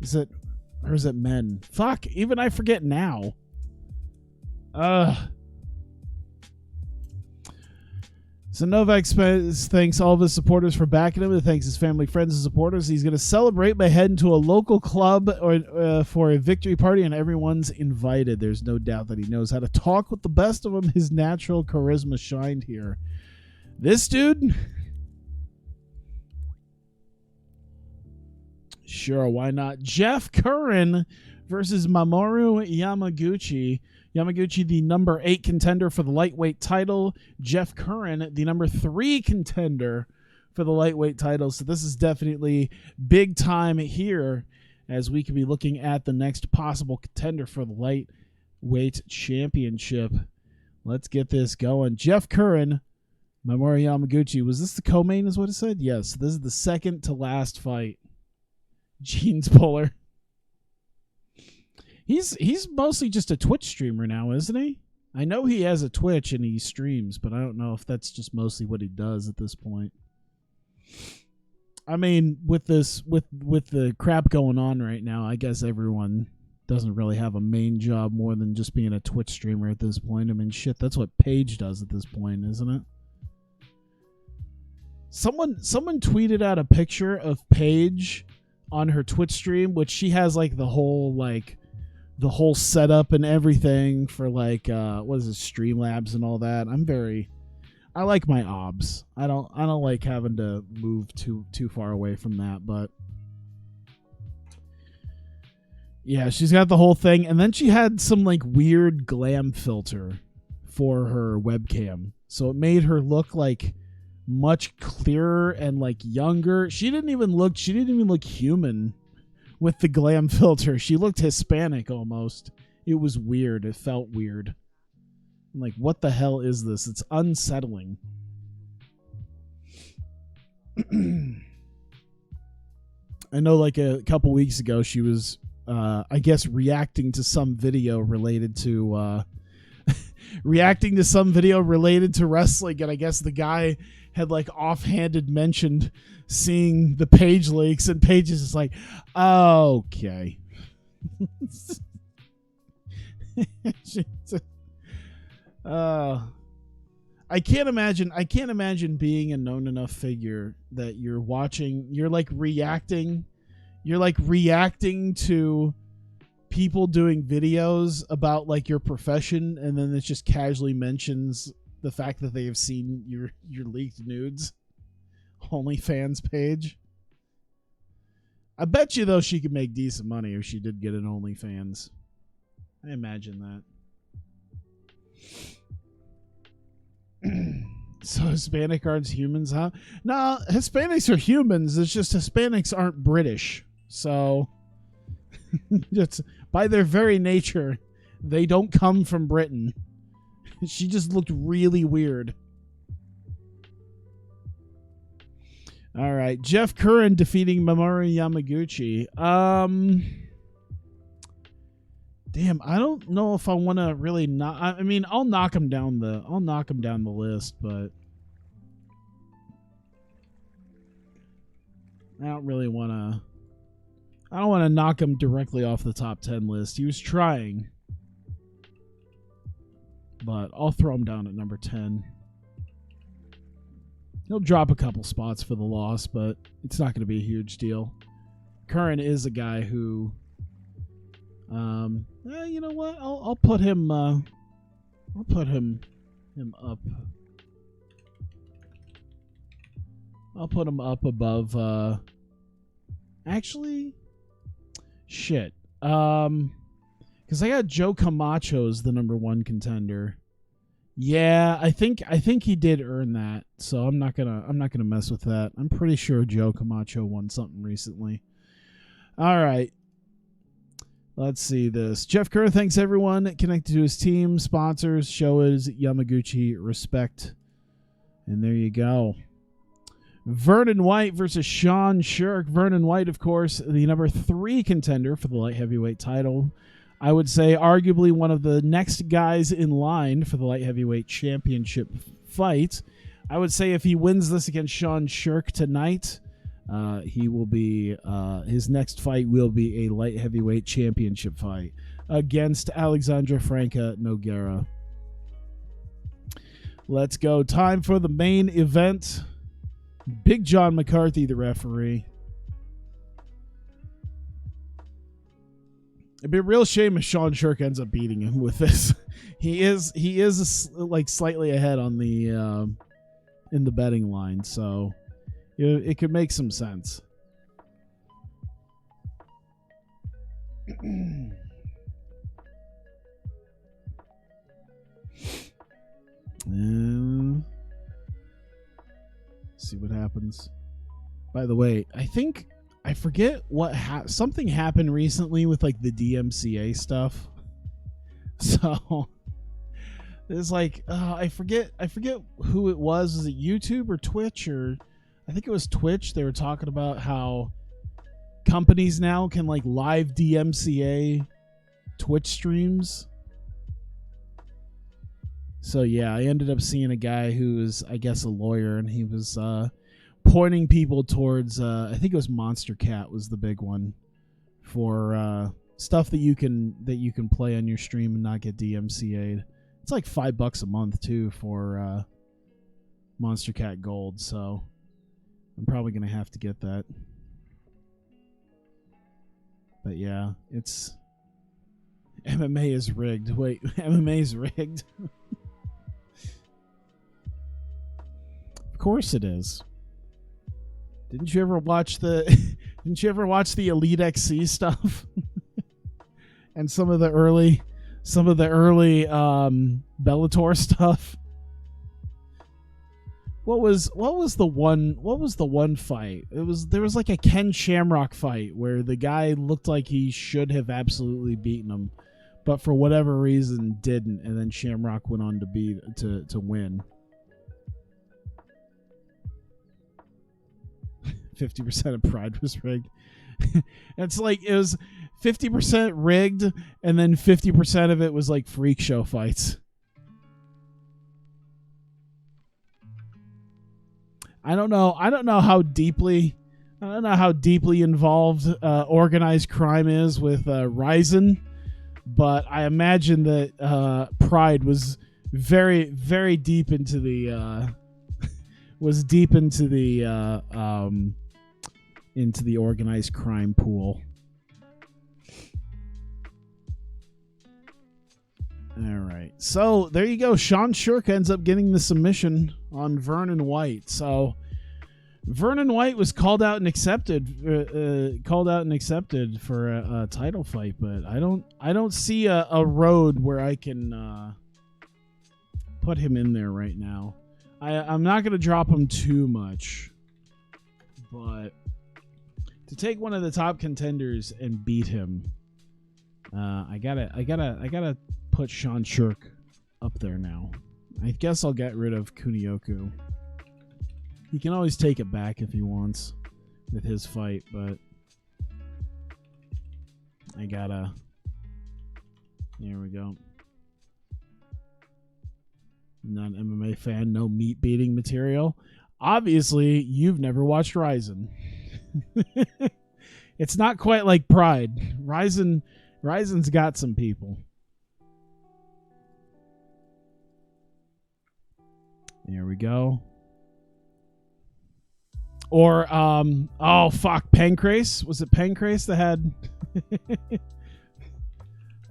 Is it men? Fuck, even I forget now. So Novak thanks all of his supporters for backing him. He thanks his family, friends, and supporters. He's going to celebrate by heading to a local club for a victory party, and everyone's invited. There's no doubt that he knows how to talk with the best of them. His natural charisma shined here. This dude? Sure, why not? Jeff Curran versus Mamoru Yamaguchi. Yamaguchi, the number 8 contender for the lightweight title. Jeff Curran, the number 3 contender for the lightweight title. So this is definitely big time here, as we could be looking at the next possible contender for the lightweight championship. Let's get this going. Jeff Curran, Mamoru Yamaguchi. Was this the co-main is what it said? Yes. This is the second to last fight. Jeans puller. He's mostly just a Twitch streamer now, isn't he? I know he has a Twitch and he streams, but I don't know if that's just mostly what he does at this point. I mean, with the crap going on right now, I guess everyone doesn't really have a main job more than just being a Twitch streamer at this point. I mean, shit, that's what Paige does at this point, isn't it? Someone tweeted out a picture of Paige on her Twitch stream, which she has like the whole setup and everything for like what is it, Streamlabs and all that. I like my obs. I don't like having to move too far away from that, but yeah, she's got the whole thing, and then she had some like weird glam filter for her webcam, so it made her look like much clearer and like younger. She didn't even look human with the glam filter. She looked Hispanic almost. It was weird. It felt weird. I'm like, what the hell is this? It's unsettling. I know like a couple weeks ago she was I guess reacting to some video related to reacting to some video related to wrestling, and I guess the guy had like offhanded mentioned seeing the page leaks, and Paige is just like, okay. I can't imagine being a known enough figure that you're reacting to people doing videos about like your profession, and then it just casually mentions the fact that they have seen your leaked nudes OnlyFans page. I bet you though she could make decent money if she did get an OnlyFans. I imagine that. So Hispanic aren't humans, huh? No, Hispanics are humans. It's just Hispanics aren't British. So just by their very nature, they don't come from Britain. She just looked really weird. All right, Jeff Curran defeating Mamoru Yamaguchi. Damn, I don't know if I want to really not. I mean, I'll knock him down the list, but I don't really want to. I don't want to knock him directly off the top 10 list. He was trying, but I'll throw him down at number 10. He'll drop a couple spots for the loss, but it's not going to be a huge deal. Curran is a guy who, you know what? I'll put him. I'll put him up. I'll put him up above. Actually, shit. Because I got Joe Camacho as the number 1 contender. Yeah, I think he did earn that, so I'm not gonna mess with that. I'm pretty sure Joe Camacho won something recently. All right, let's see this. Jeff Kerr thanks everyone connected to his team, sponsors, show his Yamaguchi respect, and there you go. Vernon White versus Sean Shirk. Vernon White, of course, the number 3 contender for the light heavyweight title. I would say arguably one of the next guys in line for the light heavyweight championship fight. I would say if he wins this against Sean Shirk tonight, he will be his next fight will be a light heavyweight championship fight against Alexandra Franca Nogueira. Let's go. Time for the main event. Big John McCarthy, the referee. It'd be a real shame if Sean Shirk ends up beating him with this. He is like slightly ahead on the in the betting line, so it could make some sense. See what happens. By the way, I forget what something happened recently with like the DMCA stuff. So there's like I forget who it was. Was it YouTube or Twitch? Or I think it was Twitch. They were talking about how companies now can like live DMCA Twitch streams. So yeah, I ended up seeing a guy who was, I guess, a lawyer, and he was pointing people towards I think it was Monster Cat was the big one for stuff that you can play on your stream and not get DMCA'd. It's like $5 a month too for Monster Cat Gold, so I'm probably gonna have to get that. But yeah, it's MMA is rigged. Wait, MMA is rigged. Of course it is. Didn't you ever watch the Elite XC stuff? And some of the early Bellator stuff? What was the one fight? There was like a Ken Shamrock fight where the guy looked like he should have absolutely beaten him, but for whatever reason didn't, and then Shamrock went on to win. 50% of Pride was rigged. It's like it was 50% rigged, and then 50% of it was like freak show fights. I don't know how deeply involved organized crime is with Ryzen, but I imagine that Pride was very, very deep into the into the organized crime pool. All right. So there you go. Sean Shirk ends up getting the submission on Vernon White. So Vernon White was called out and accepted for a title fight, but I don't see a road where I can put him in there right now. I'm not going to drop him too much, but to take one of the top contenders and beat him, I gotta put Sean Shirk up there now. I guess I'll get rid of Kunioku. He can always take it back if he wants with his fight, but I gotta. There we go. Not an MMA fan, no meat beating material. Obviously, you've never watched Ryzen. It's not quite like Pride. Ryzen's got some people. There we go. Or oh fuck, Pancrase? Was it Pancrase that had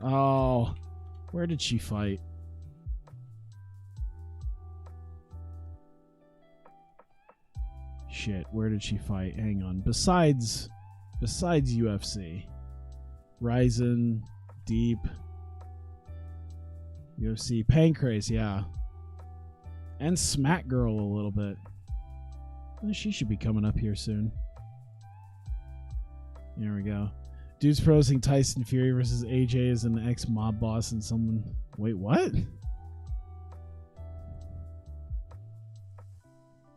Oh, where did she fight? Shit, where did she fight? Hang on. Besides UFC. Ryzen, Deep, UFC, Pancrase, yeah. And Smack Girl a little bit. She should be coming up here soon. There we go. Dude's proposing Tyson Fury versus AJ as an ex-mob boss and someone... Wait, what?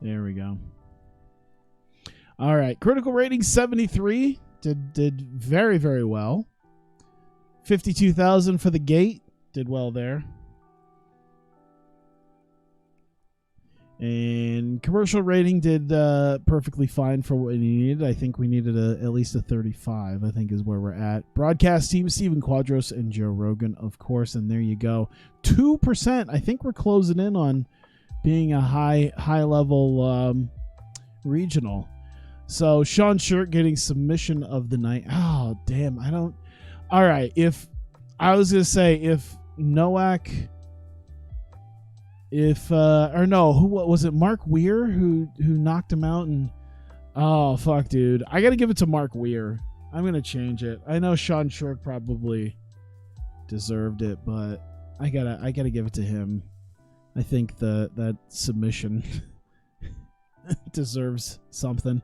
There we go. All right. Critical rating 73. Did very, very well. 52,000 for the gate. Did well there. And commercial rating did perfectly fine for what we needed. I think we needed at least a 35, I think is where we're at. Broadcast team, Steven Quadros and Joe Rogan, of course. And there you go. 2%. I think we're closing in on being a high-level regional. So Sean Shirk getting submission of the night. Oh, damn. I don't... All right. If I was going to say if Nowak... or no, who was it? Mark Weir who knocked him out, and oh fuck, dude, I gotta give it to Mark Weir. I'm gonna change it. I know Sean Shirk probably deserved it, but I gotta give it to him. I think that submission deserves something.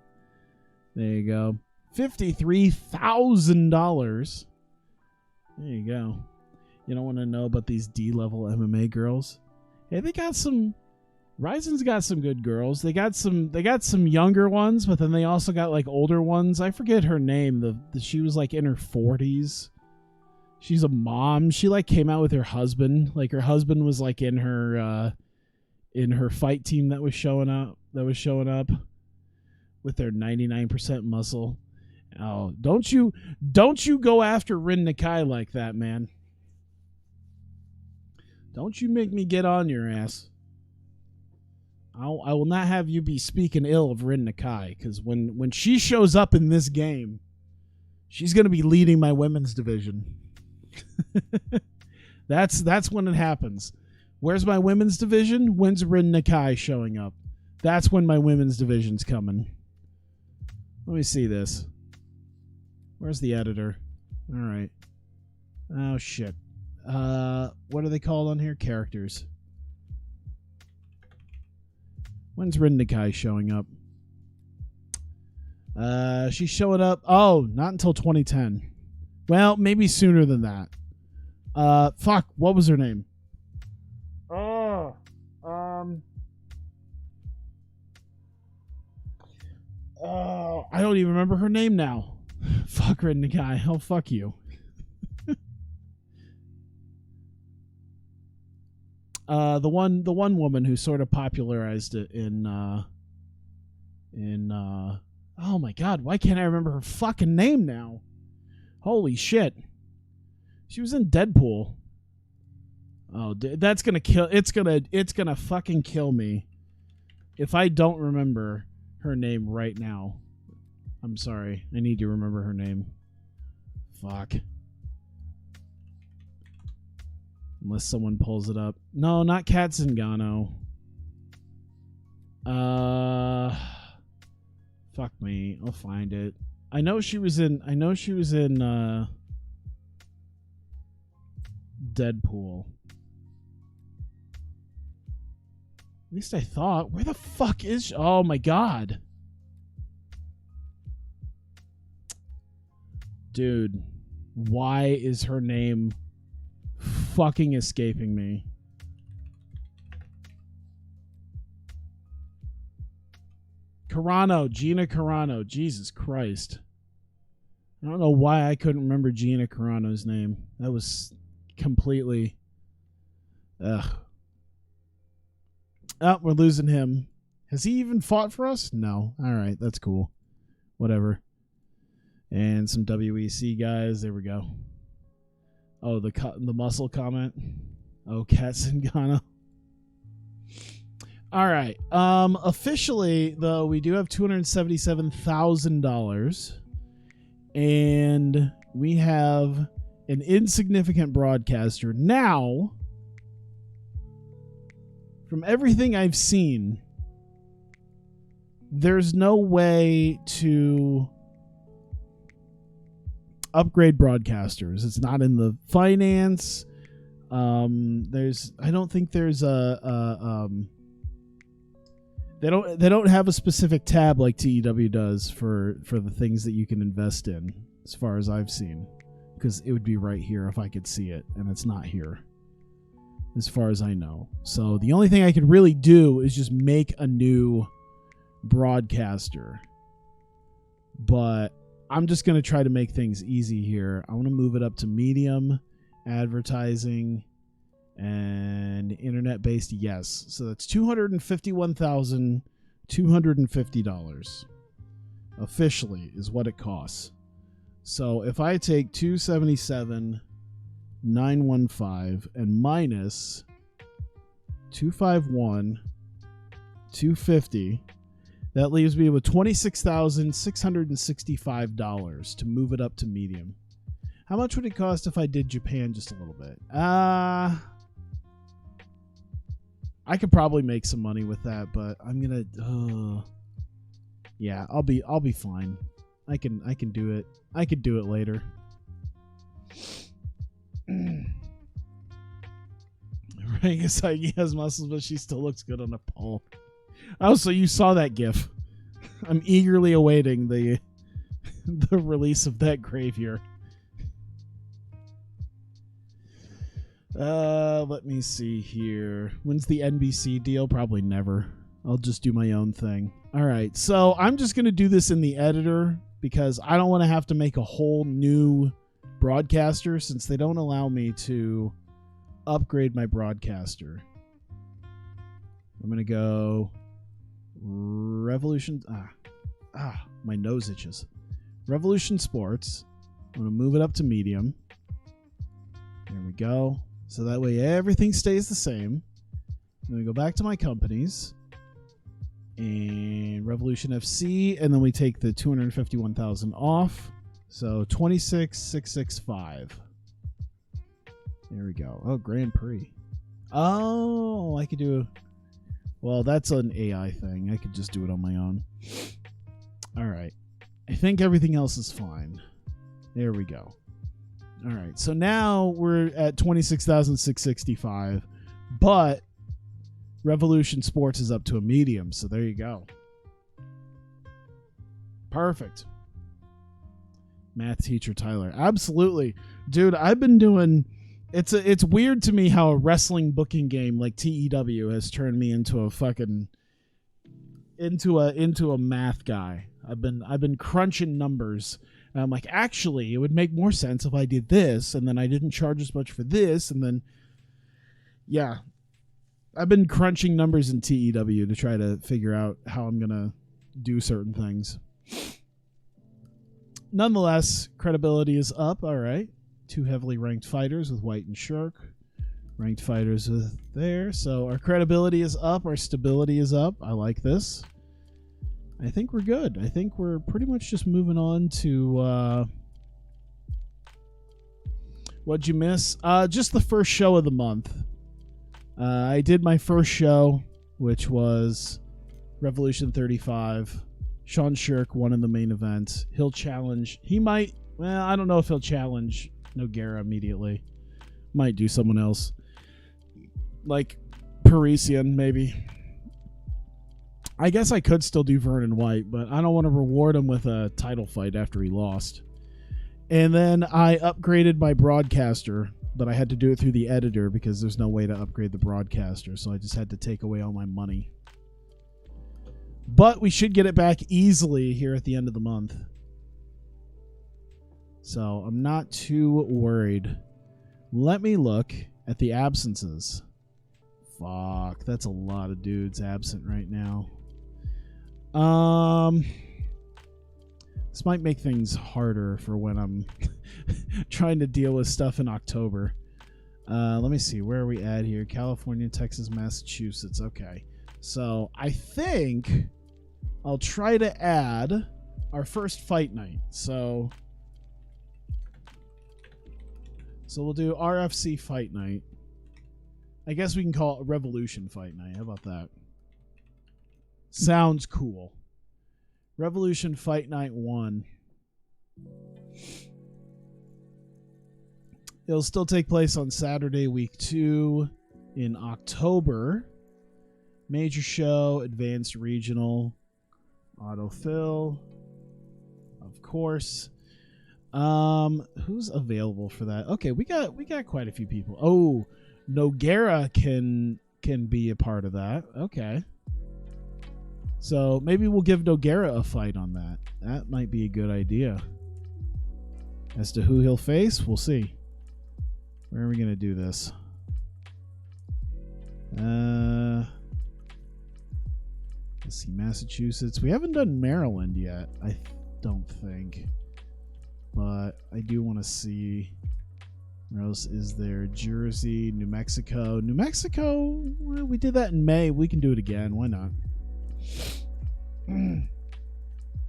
There you go, $53,000. There you go. You don't want to know about these D-level MMA girls? Hey, they got some. Ryzen's got some good girls. They got some younger ones, but then they also got like older ones. I forget her name. She was like in her 40s. She's a mom. She like came out with her husband. Like her husband was like in her fight team that was showing up. With their 99% muscle. Oh, don't you go after Rin Nakai like that, man. Don't you make me get on your ass. I will not have you be speaking ill of Rin Nakai, because when she shows up in this game, she's going to be leading my women's division. That's when it happens. Where's my women's division? When's Rin Nakai showing up? That's when my women's division's coming. Let me see this. Where's the editor? All right. Oh, shit. What are they called on here? Characters. When's Rin Nakai showing up? She's showing up. Oh, not until 2010. Well, maybe sooner than that. Fuck. What was her name? I don't even remember her name now. Fuck Rin Nakai. Oh, fuck you. The one woman who sort of popularized it in in oh my god, why can't I remember her fucking name now? Holy shit. She was in Deadpool. Oh, that's gonna kill. It's gonna fucking kill me if I don't remember her name right now. I'm sorry. I need to remember her name. Fuck. Unless someone pulls it up. No, not Kat Zingano. Fuck me. I'll find it. I know she was in Deadpool. At least I thought. Where the fuck is she? Oh my god. Dude, why is her name fucking escaping me? Carano, Gina Carano. Jesus Christ. I don't know why I couldn't remember Gina Carano's name. That was completely... Ugh. Oh, we're losing him. Has he even fought for us? No. All right, that's cool. Whatever. And some WEC guys. There we go. Oh, the muscle comment. Oh, Kat Zingano. All right. Officially, though, we do have $277,000, and we have an insignificant broadcaster now. From everything I've seen, there's no way to upgrade broadcasters. It's not in the finance. I don't think there's they don't have a specific tab like TEW does for the things that you can invest in, as far as I've seen, because it would be right here if I could see it, and it's not here as far as I know. So the only thing I could really do is just make a new broadcaster, but I'm just going to try to make things easy here. I want to move it up to medium, advertising, and internet-based, yes. So that's $251,250 officially is what it costs. So if I take 277,915 and minus 251,250, that leaves me with $26,665 to move it up to medium. How much would it cost if I did Japan just a little bit? I could probably make some money with that, but I'm gonna. Yeah, I'll be fine. I can do it. I could do it later. Regasagi has muscles, but she still looks good on a pole. Oh, so you saw that GIF. I'm eagerly awaiting the release of that grave here. Let me see here. When's the NBC deal? Probably never. I'll just do my own thing. All right, so I'm just going to do this in the editor because I don't want to have to make a whole new broadcaster since they don't allow me to upgrade my broadcaster. I'm going to go Revolution. My nose itches. Revolution Sports. I'm going to move it up to medium. There we go. So that way everything stays the same. Then we go back to my companies and Revolution FC, and then we take the 251,000 off. So 26,665. There we go. Oh, Grand Prix. Oh, I could do. Well, that's an AI thing. I could just do it on my own. All right. I think everything else is fine. There we go. All right. So now we're at 26,665, but Revolution Sports is up to a medium. So there you go. Perfect. Math teacher Tyler. Absolutely. Dude, I've been doing... It's weird to me how a wrestling booking game like TEW has turned me into a fucking... into a math guy. I've been crunching numbers. And I'm like, actually, it would make more sense if I did this, and then I didn't charge as much for this, and then... Yeah. I've been crunching numbers in TEW to try to figure out how I'm going to do certain things. Nonetheless, credibility is up. All right. 2 heavily ranked fighters with White and Shirk. Ranked fighters with there. So our credibility is up. Our stability is up. I like this. I think we're good. I think we're pretty much just moving on to what'd you miss? Just the first show of the month. I did my first show, which was Revolution 35. Sean Shirk won in the main event. He'll challenge. He might. Well, I don't know if he'll challenge Nogueira immediately. Might do someone else. Like Parisian, maybe. I guess I could still do Vernon White, but I don't want to reward him with a title fight after he lost. And then I upgraded my broadcaster, but I had to do it through the editor because there's no way to upgrade the broadcaster, so I just had to take away all my money. But we should get it back easily here at the end of the month. So I'm not too worried. Let me look at the absences. Fuck, that's a lot of dudes absent right now. This might make things harder for when I'm trying to deal with stuff in October. Let me see. Where are we at here? California, Texas, Massachusetts. Okay. So I think I'll try to add our first fight night. So we'll do RFC fight night. I guess we can call it a Revolution fight night. How about that? Sounds cool. Revolution Fight Night 1. It'll still take place on Saturday, week 2 in October. Major show, advanced regional, autofill, of course. Who's available for that? Okay, we got quite a few people. Oh, Nogueira can be a part of that. Okay. So maybe we'll give Nogueira a fight on that. That might be a good idea. As to who he'll face, we'll see. Where are we going to do this? Let's see, Massachusetts. We haven't done Maryland yet, I don't think. But I do want to see. Where else is there? Jersey, New Mexico. New Mexico, well, we did that in May. We can do it again. Why not? Am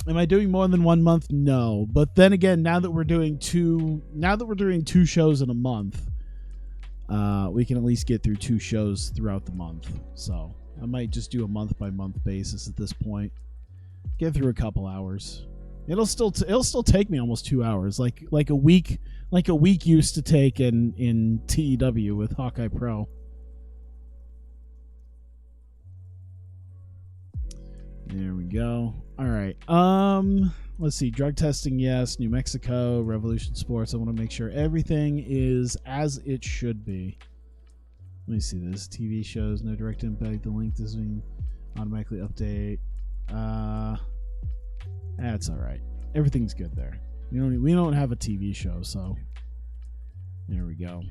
I doing more than 1 month? No. But then again, now that we're doing two shows in a month, we can at least get through 2 shows throughout the month. So I might just do a month by month basis at this point. Get through a couple hours. It'll still take me almost 2 hours, like a week used to take in TEW with Hawkeye Pro. There we go. All right. Let's see. Drug testing, yes. New Mexico, Revolution Sports. I want to make sure everything is as it should be. Let me see this. TV shows, no direct impact. The link doesn't automatically update. That's all right. Everything's good there. We don't have a TV show, so there we go.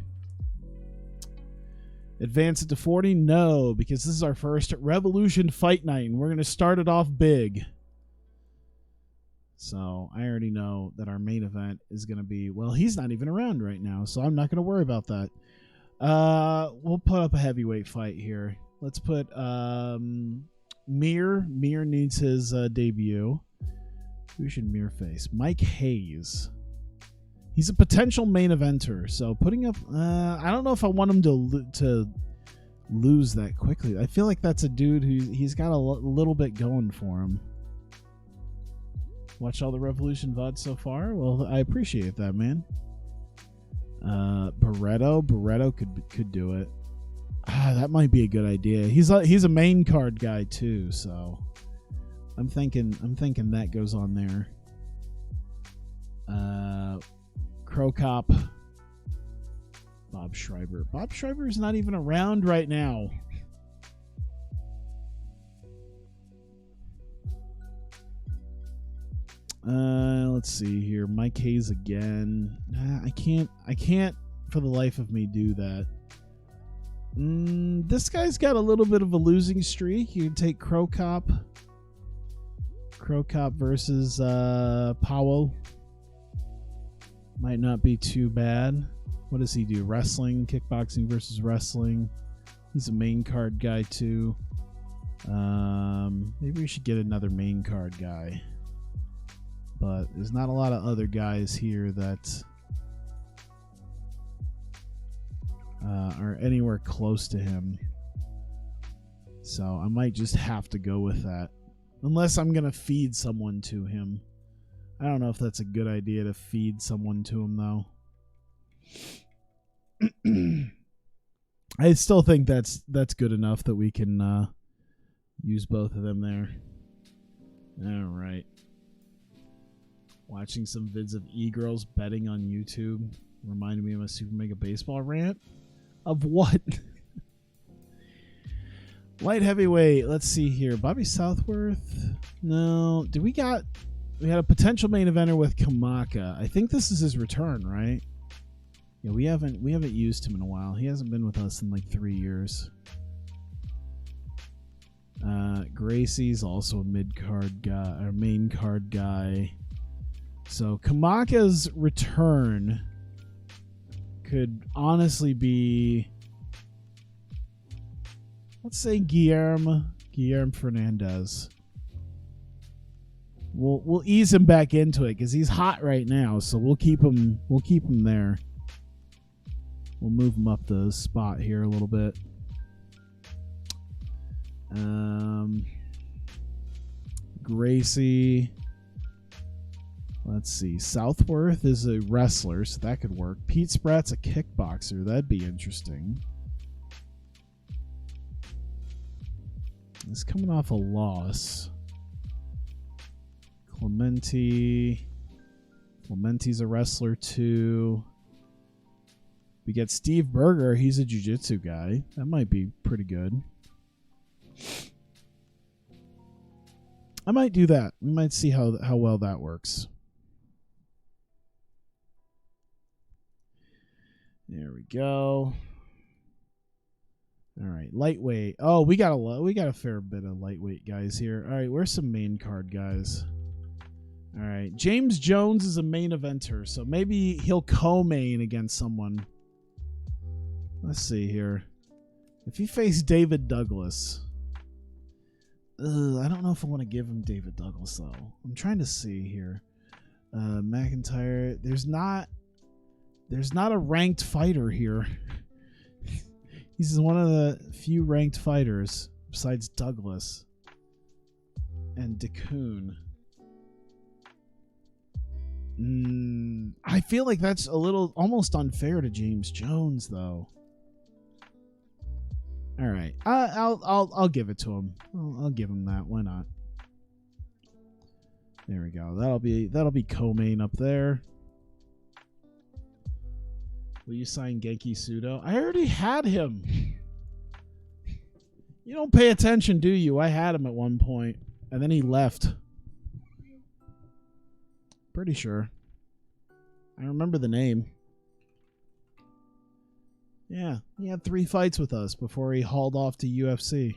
Advance it to 40? No, because this is our first Revolution Fight Night, and we're going to start it off big. So I already know that our main event is going to be, well, he's not even around right now, so I'm not going to worry about that. We'll put up a heavyweight fight here. Let's put Mir. Mir needs his debut. Who should Mir face? Mike Hayes. He's a potential main eventer, so putting up... I don't know if I want him to lose that quickly. I feel like that's a dude he's got a little bit going for him. Watch all the Revolution VODs so far? Well, I appreciate that, man. Barreto could do it. That might be a good idea. He's a main card guy too, so I'm thinking that goes on there. Crow Cop, Bob Schreiber. Bob Schreiber is not even around right now. Let's see here. Mike Hayes again. I can't for the life of me do that. This guy's got a little bit of a losing streak. You can take Crow Cop. Crow Cop versus Powell. Might not be too bad. What does he do? Wrestling, kickboxing versus wrestling. He's a main card guy too. Maybe we should get another main card guy. But there's not a lot of other guys here that are anywhere close to him. So I might just have to go with that. Unless I'm going to feed someone to him. I don't know if that's a good idea to feed someone to him, though. I still think that's good enough that we can use both of them there. All right. Watching some vids of e-girls betting on YouTube reminded me of a Super Mega Baseball rant. Of what? Light heavyweight. Let's see here. Bobby Southworth. No. We had a potential main eventer with Kamaka. I think this is his return, right? Yeah, we haven't used him in a while. He hasn't been with us in like 3 years. Gracie's also a mid-card guy or main card guy. So Kamaka's return could honestly be, let's say, Guillermo Fernandez. We'll ease him back into it because he's hot right now. So we'll keep him there. We'll move him up the spot here a little bit. Gracie. Let's see. Southworth is a wrestler, so that could work. Pete Spratt's a kickboxer. That'd be interesting. He's coming off a loss. Clementi's a wrestler too. We get Steve Berger. He's a jiu-jitsu guy. That might be pretty good. I might do that. We might see how well that works. There we go. All right, lightweight. Oh, we got a fair bit of lightweight guys here. All right, where's some main card guys? All right, James Jones is a main eventer, so maybe he'll co-main against someone. Let's see here. If he faced David Douglas, I don't know if I want to give him David Douglas though. I'm trying to see here. McIntyre. There's not a ranked fighter here. He's one of the few ranked fighters besides Douglas and DeCoon. I feel like that's a little almost unfair to James Jones, though. All right, I'll give it to him. I'll give him that. Why not? There we go. That'll be co-main up there. Will you sign Genki Sudo? I already had him. You don't pay attention, do you? I had him at one point, and then he left. Pretty sure. I remember the name. Yeah, he had 3 fights with us before he hauled off to UFC.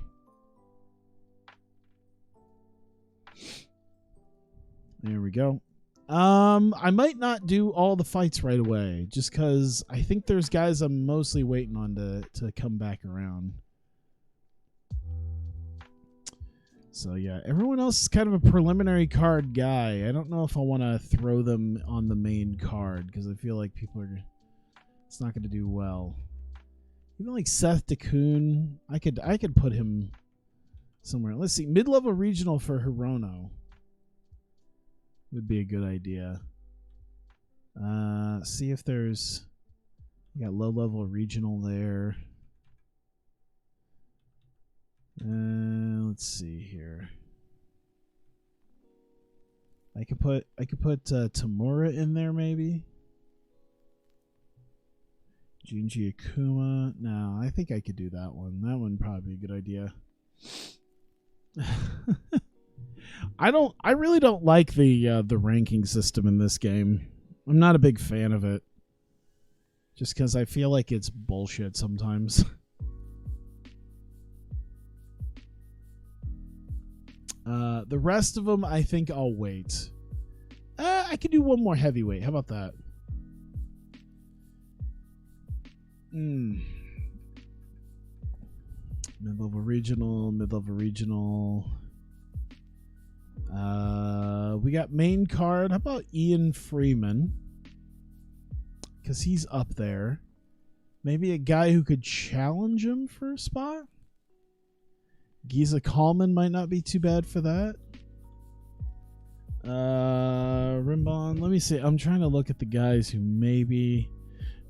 There we go. I might not do all the fights right away, just because I think there's guys I'm mostly waiting on to come back around. So yeah, everyone else is kind of a preliminary card guy. I don't know if I want to throw them on the main card because I feel like it's not going to do well. Even like Seth DeCoon, I could put him somewhere. Let's see, mid-level regional for Hirono would be a good idea. See if you got low-level regional there. Let's see here. I could put Tamura in there maybe. Junji Akuma. No, I think I could do that one. That one probably be a good idea. I really don't like the ranking system in this game. I'm not a big fan of it. Just because I feel like it's bullshit sometimes. The rest of them, I think I'll wait. I could do one more heavyweight. How about that? Mid-level regional. We got main card. How about Ian Freeman? Because he's up there. Maybe a guy who could challenge him for a spot? Giza Kallman might not be too bad for that. Rimbon. Let me see. I'm trying to look at the guys who maybe...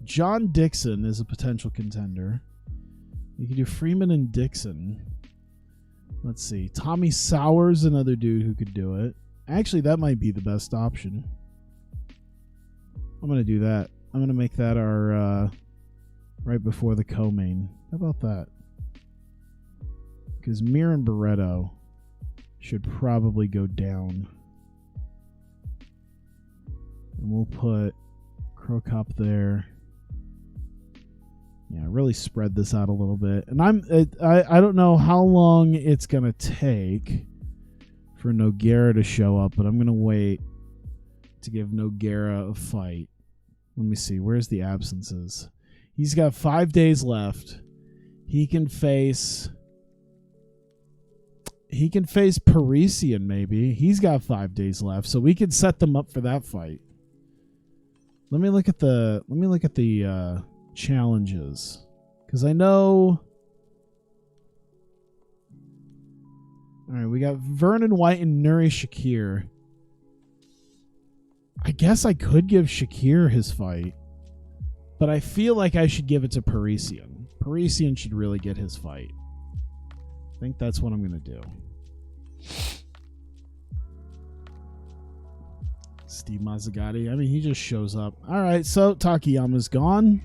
John Dixon is a potential contender. You can do Freeman and Dixon. Let's see. Tommy Sauer's another dude who could do it. Actually, that might be the best option. I'm going to do that. I'm going to make that our... right before the co-main. How about that? Because Miran Barreto should probably go down. And we'll put Krokop there. Yeah, really spread this out a little bit. And I don't know how long it's going to take for Nogueira to show up, but I'm going to wait to give Nogueira a fight. Let me see. Where's the absences? He's got 5 days left. He can face Parisian maybe. He's got 5 days left, so we can set them up for that fight. Let me look at the challenges, because I know. All right, we got Vernon White and Nuri Shakir. I guess I could give Shakir his fight, but I feel like I should give it to Parisian. Parisian should really get his fight. I think that's what I'm going to do. Steve Mazzagatti. I mean, he just shows up. All right, so Takayama's gone.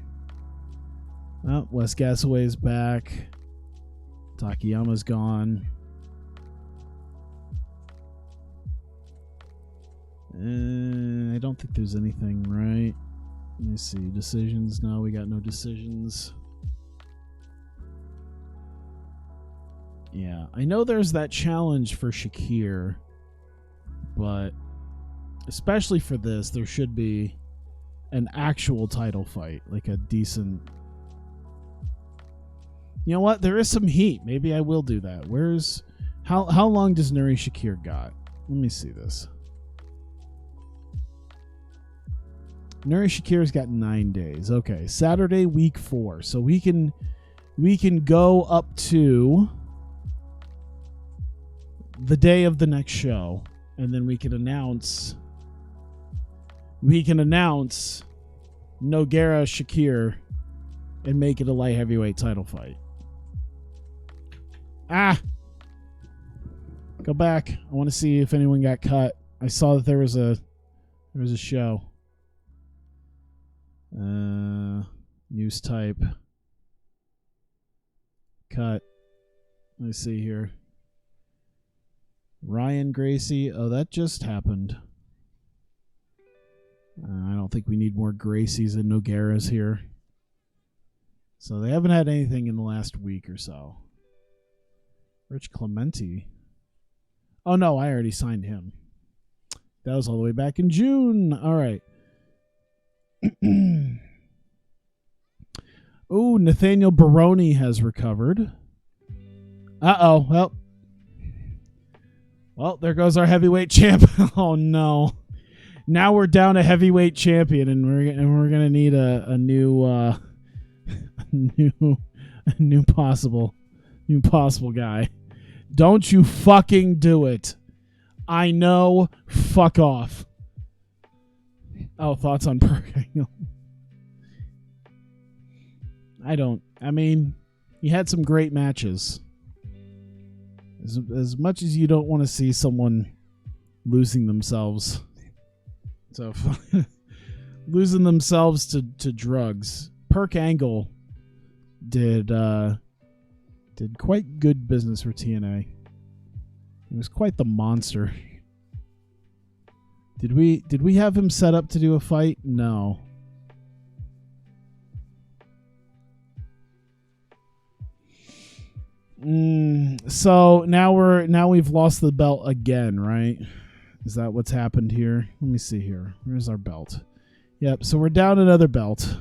Oh, Wes Gasaway's back. Takayama's gone. I don't think there's anything, right? Let me see. Decisions. No, we got no decisions. Yeah, I know there's that challenge for Shakir, but especially for this, there should be an actual title fight, like a decent... You know what? There is some heat. Maybe I will do that. Where's... How long does Nuri Shakir got? Let me see this. Nuri Shakir's got 9 days. Okay, Saturday, week 4. So we can go up to the day of the next show, and then we can announce Nogueira Shakir and make it a light heavyweight title fight. Go back. I want to see if anyone got cut. I saw that there was a show. News type. Cut. Let me see here. Ryan Gracie. Oh, that just happened. I don't think we need more Gracies and Nogueiras here. So they haven't had anything in the last week or so. Rich Clementi. Oh, no, I already signed him. That was all the way back in June. All right. Oh, Nathaniel Baroni has recovered. Uh-oh. Well, there goes our heavyweight champ. Oh, no. Now we're down a heavyweight champion, and we're gonna need a new possible guy. Don't you fucking do it. I know. Fuck off. Oh, thoughts on Perk? I mean, he had some great matches. As much as you don't want to see someone losing themselves. So, losing themselves to drugs. Perk Angle did quite good business for TNA. He was quite the monster. Did we have him set up to do a fight? No. So now we've lost the belt again, right? Is that what's happened here? Let me see here. Where's our belt? Yep, so we're down another belt.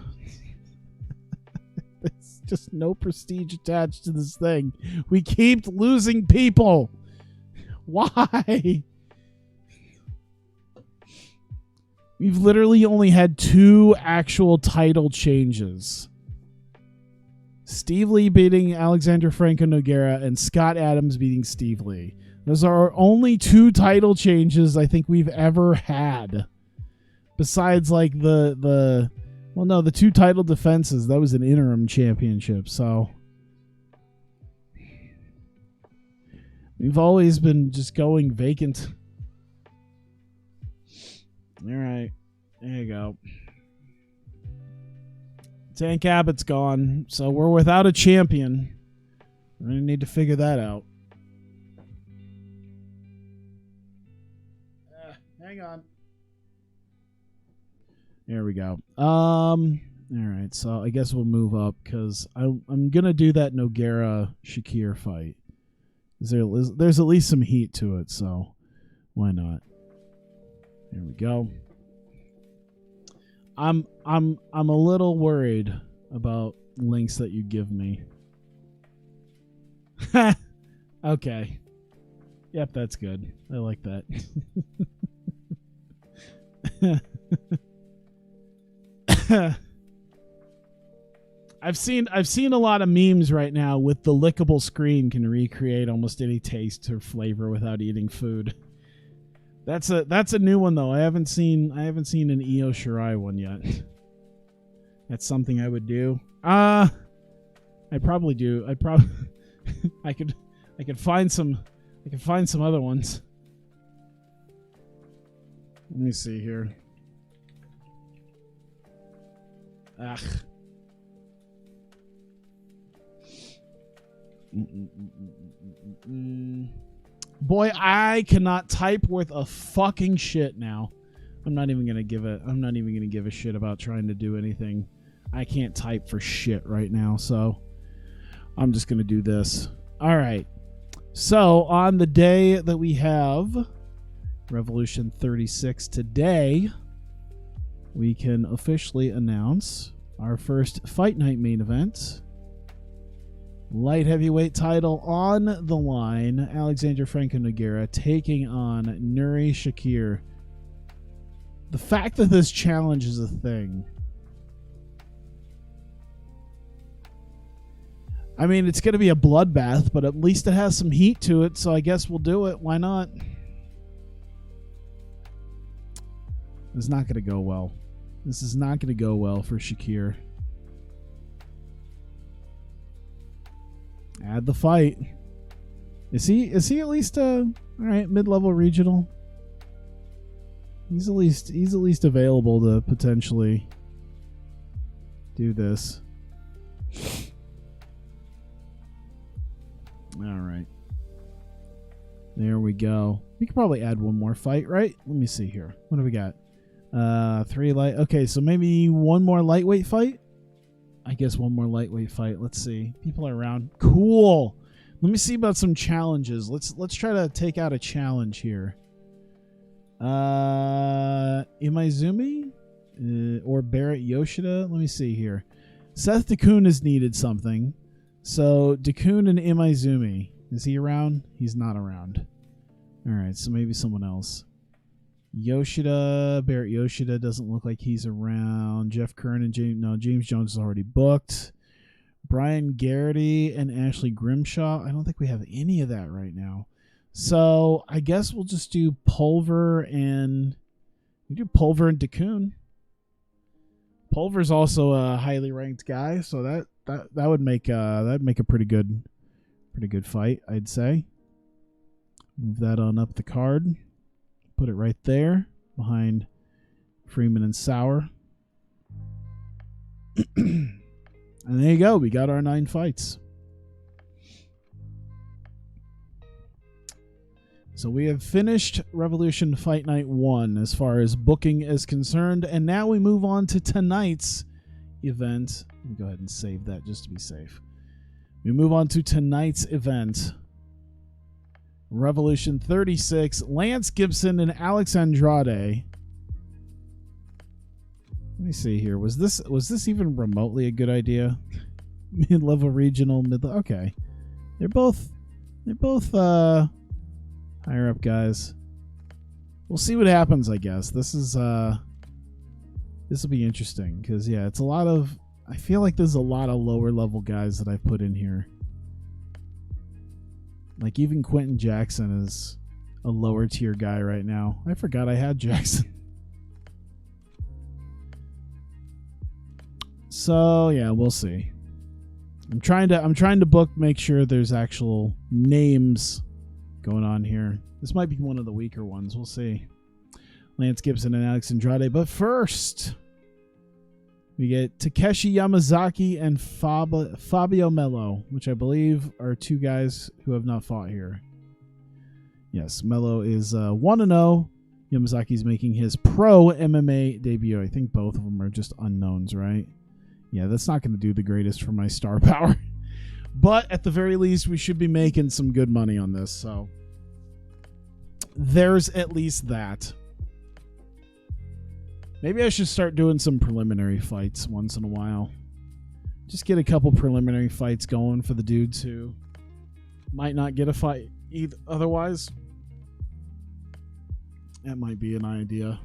There's just no prestige attached to this thing. We keep losing people. Why? We've literally only had 2 actual title changes. Steve Lee beating Alexander Franco Nogueira and Scott Adams beating Steve Lee. Those are our only 2 title changes I think we've ever had. Besides like the 2 title defenses. That was an interim championship, so we've always been just going vacant. All right. There you go. Tank Abbott's gone, so we're without a champion. We're going to need to figure that out. Hang on. There we go. All right, so I guess we'll move up because I'm going to do that Nogueira-Shakir fight. There's at least some heat to it, so why not? There we go. I'm a little worried about links that you give me. Okay. Yep, that's good. I like that. I've seen a lot of memes right now with the lickable screen can recreate almost any taste or flavor without eating food. That's a new one though. I haven't seen an Io Shirai one yet. That's something I would do. I probably do. I could find some other ones. Let me see here. Ugh. Boy, I cannot type worth a fucking shit now. I'm not even gonna give a shit about trying to do anything. I can't type for shit right now, so I'm just gonna do this. All right. So on the day that we have Revolution 36 today, we can officially announce our first Fight Night main event. Light heavyweight title on the line. Alexander Franco Nogueira taking on Nuri Shakir. The fact that this challenge is a thing. I mean, it's going to be a bloodbath, but at least it has some heat to it, so I guess we'll do it. Why not? It's not going to go well. This is not going to go well for Shakir. Add the fight. Is he at least all right, mid-level regional? He's at least available to potentially do this. All right. There we go. We could probably add one more fight, right? Let me see here. What do we got? 3 light. Okay, so maybe one more lightweight fight? I guess one more lightweight fight. Let's see. People are around. Cool. Let me see about some challenges. Let's try to take out a challenge here. Imaizumi or Barrett Yoshida. Let me see here. Seth DeKoon has needed something. So DeKoon and Imaizumi. Is he around? He's not around. All right, so maybe someone else. Barrett Yoshida doesn't look like he's around. Jeff Kern and James Jones is already booked. Brian Garrity and Ashley Grimshaw. I don't think we have any of that right now. So I guess we'll just do Pulver and DeKoon. Pulver's also a highly ranked guy, so that would make a pretty good fight, I'd say. Move that on up the card. Put it right there behind Freeman and Sauer. And there you go. We got our 9 fights. So we have finished Revolution Fight Night 1 as far as booking is concerned. And now we move on to tonight's event. Let me go ahead and save that just to be safe. We move on to tonight's event. Revolution 36, Lance Gibson and Alex Andrade. Let me see here. Was this even remotely a good idea? Mid-level regional, okay. They're both higher up guys. We'll see what happens, I guess. This will be interesting because yeah, it's a lot of, I feel like there's a lot of lower level guys that I've put in here. Like even Quentin Jackson is a lower tier guy right now. I forgot I had Jackson. So yeah, we'll see. I'm trying to make sure there's actual names going on here. This might be one of the weaker ones. We'll see. Lance Gibson and Alex Andrade. But first, we get Takeshi Yamazaki and Fabio Melo, which I believe are two guys who have not fought here. Yes, Melo is 1-0. Yamazaki's making his pro MMA debut. I think both of them are just unknowns, right? Yeah, that's not going to do the greatest for my star power. But at the very least, we should be making some good money on this. So there's at least that. Maybe I should start doing some preliminary fights once in a while. Just get a couple preliminary fights going for the dudes who might not get a fight otherwise. That might be an idea.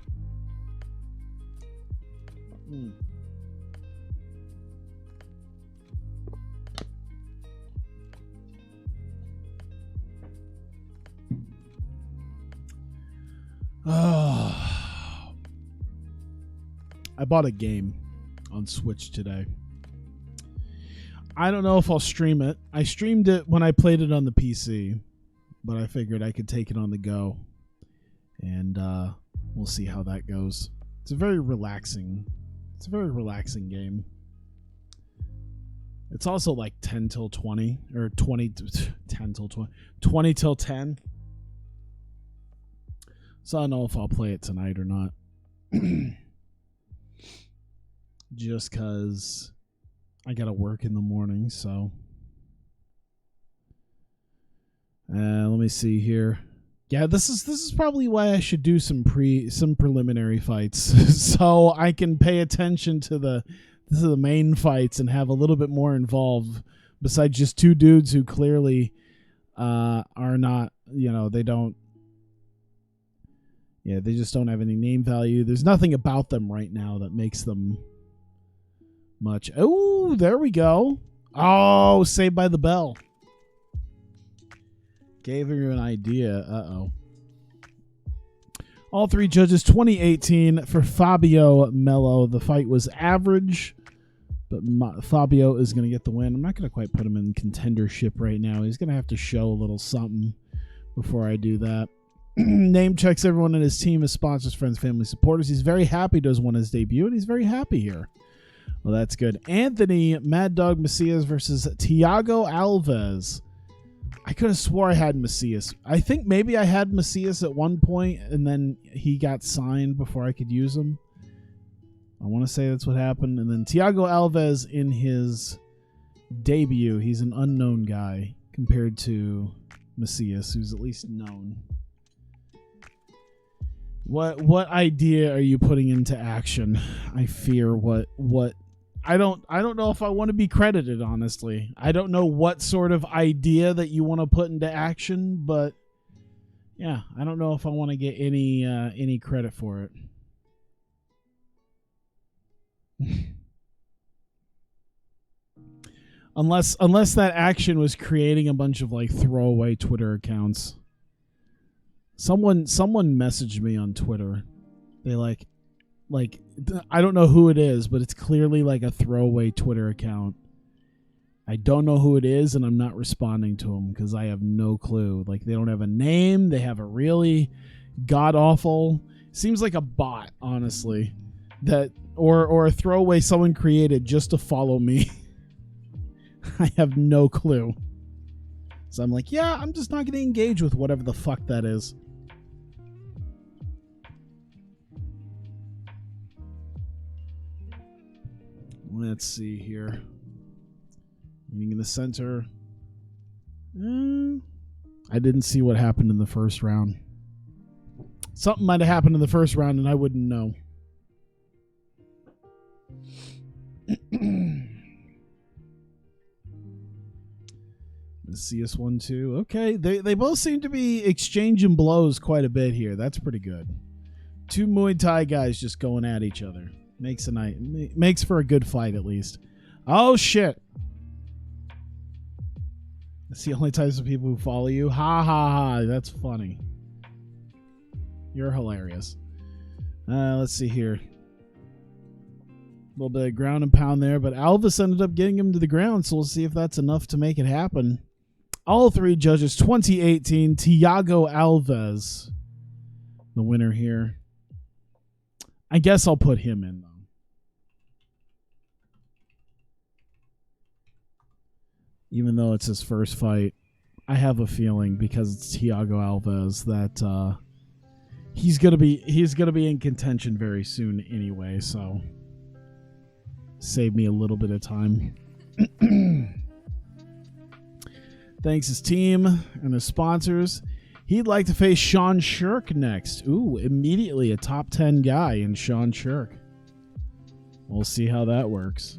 I bought a game on Switch today. I don't know if I'll stream it. I streamed it when I played it on the PC, but I figured I could take it on the go, and we'll see how that goes. It's a very relaxing game. It's also like 10 till 20 or 20 10 till 20 till 10. So I don't know if I'll play it tonight or not. Just because I got to work in the morning, so. Let me see here. Yeah, this is probably why I should do some preliminary fights, so I can pay attention to the main fights and have a little bit more involved. Besides just two dudes who clearly are not, they don't. Yeah, they just don't have any name value. There's nothing about them right now that makes them much. Oh, there we go. Oh, Saved by the Bell. Gave you an idea. Uh-oh. All three judges, 2018 for Fabio Melo. The fight was average, but Fabio is going to get the win. I'm not going to quite put him in contendership right now. He's going to have to show a little something before I do that. Name checks everyone in his team, his sponsors, friends, family, supporters. He's very happy to have won his debut, and he's very happy here. Well, that's good. Anthony Mad Dog Macias versus Thiago Alves. I could have swore I had Macias. I think maybe I had Macias at one point, and then he got signed before I could use him. I want to say that's what happened. And then Thiago Alves in his debut, he's an unknown guy compared to Macias, who's at least known. What idea are you putting into action? I fear what I don't know if I want to be credited, honestly. I don't know what sort of idea that you want to put into action, but yeah, I don't know if I want to get any credit for it. Unless that action was creating a bunch of like throwaway Twitter accounts. Someone messaged me on Twitter. They like I don't know who it is, but it's clearly like a throwaway Twitter account. I don't know who it is, and I'm not responding to them because I have no clue. Like, they don't have a name. They have a really god-awful... Seems like a bot, honestly. Or a throwaway someone created just to follow me. I have no clue. So I'm like, yeah, I'm just not going to engage with whatever the fuck that is. Let's see here. Meeting in the center. I didn't see what happened in the first round. Something might have happened in the first round and I wouldn't know. The CS1-2. Okay, they both seem to be exchanging blows quite a bit here. That's pretty good. Two Muay Thai guys just going at each other. Makes for a good fight at least. Oh shit. That's the only types of people who follow you. Ha ha ha. That's funny. You're hilarious. Let's see here. A little bit of ground and pound there, but Alves ended up getting him to the ground, so we'll see if that's enough to make it happen. All three judges, 2018, Thiago Alves, the winner here. I guess I'll put him in, though. Even though it's his first fight, I have a feeling because it's Thiago Alves that he's gonna be in contention very soon anyway. So save me a little bit of time. Thanks his team and his sponsors. He'd like to face Sean Shirk next. Ooh, immediately a top 10 guy in Sean Shirk. We'll see how that works.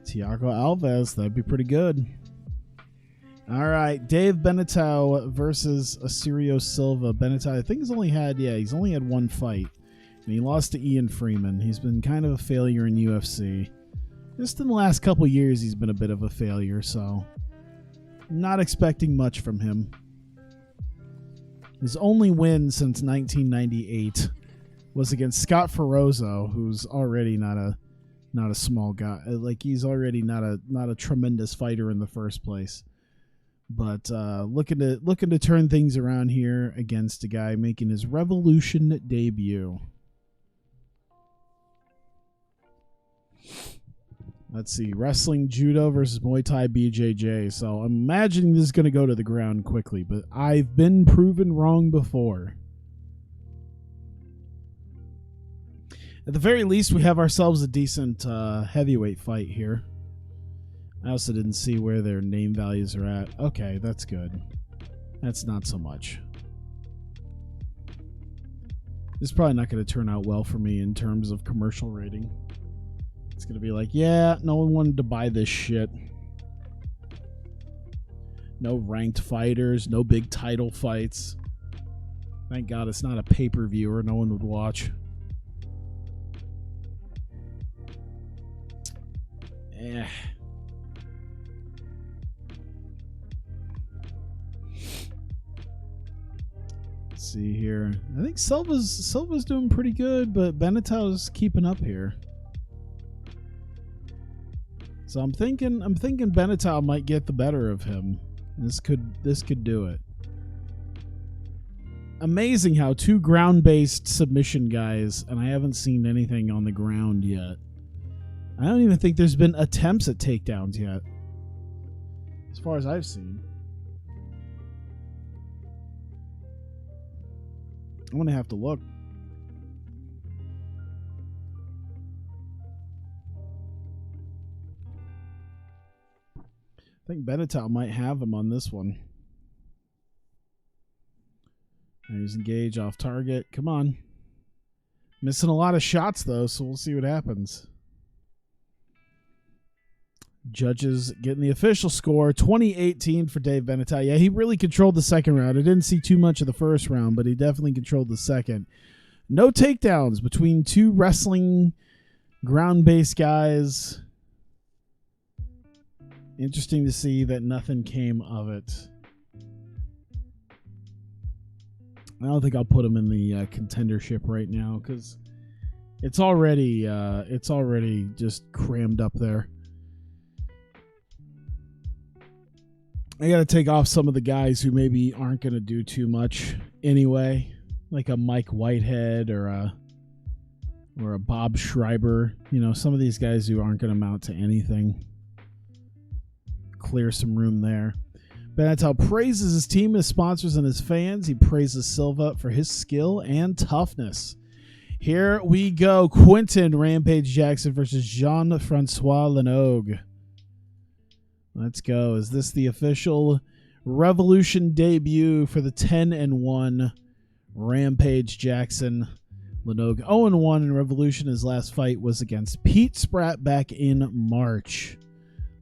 Thiago Alves, that'd be pretty good. All right, Dave Benneteau versus Asirio Silva. Benneteau, I think he's only had one fight, and he lost to Ian Freeman. He's been kind of a failure in UFC. Just in the last couple years, he's been a bit of a failure, so not expecting much from him. His only win since 1998 was against Scott Ferozzo, who's already not a small guy. Like, he's already not a tremendous fighter in the first place. But looking to turn things around here against a guy making his Revolution debut. Let's see, wrestling judo versus Muay Thai BJJ. So I'm imagining this is going to go to the ground quickly, but I've been proven wrong before. At the very least, we have ourselves a decent heavyweight fight here. I also didn't see where their name values are at. Okay, that's good. That's not so much. This is probably not going to turn out well for me in terms of commercial rating. It's going to be like, yeah, no one wanted to buy this shit. No ranked fighters, no big title fights. Thank God it's not a pay-per-view or no one would watch. Eh. Let's see here. I think Silva's doing pretty good, but Benneteau's keeping up here. So I'm thinking Benneteau might get the better of him. This could do it. Amazing how two ground-based submission guys, and I haven't seen anything on the ground yet. I don't even think there's been attempts at takedowns yet, as far as I've seen. I'm going to have to look. I think Benneteau might have him on this one. He's engaged off target. Come on. Missing a lot of shots, though, so we'll see what happens. Judges getting the official score, 2018 for Dave Benneteau. Yeah, he really controlled the second round. I didn't see too much of the first round, but he definitely controlled the second. No takedowns between two wrestling ground-based guys. Interesting to see that nothing came of it. I don't think I'll put him in the contendership right now because it's already just crammed up there. I got to take off some of the guys who maybe aren't going to do too much anyway, like a Mike Whitehead or a Bob Schreiber. You know, some of these guys who aren't going to amount to anything. Clear some room there. Benneteau praises his team, his sponsors, and his fans. He praises Silva for his skill and toughness. Here we go. Quentin Rampage Jackson versus Jean-Francois Lenogue. Let's go. Is this the official Revolution debut for the 10-1 Rampage Jackson? Lenogue 0-1 in Revolution. His last fight was against Pete Spratt back in March.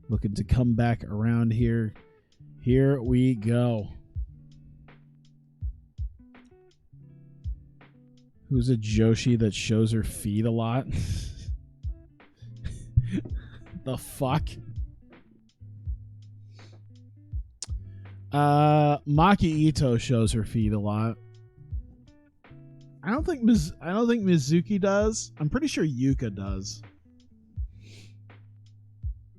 Looking to come back around here. Here we go. Who's a Joshi that shows her feet a lot? The fuck? Maki Ito shows her feet a lot. I don't think Mizuki does. I'm pretty sure Yuka does.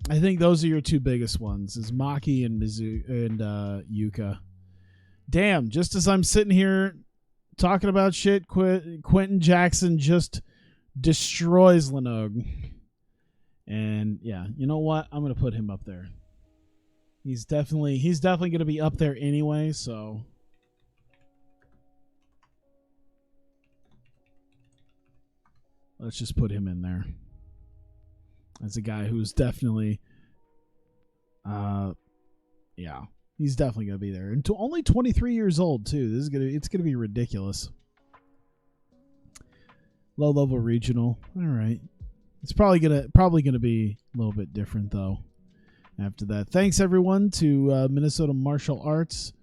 I think those are your two biggest ones, is Maki and Yuka. Damn, just as I'm sitting here talking about shit, Quentin Jackson just destroys Lenogue. And yeah, you know what? I'm gonna put him up there. He's definitely gonna be up there anyway, so let's just put him in there. As a guy who's definitely yeah, he's definitely gonna be there. And only 23 years old too. It's gonna be ridiculous. Low level regional. All right. It's probably gonna be a little bit different though. After that, thanks everyone to Minnesota Martial Arts,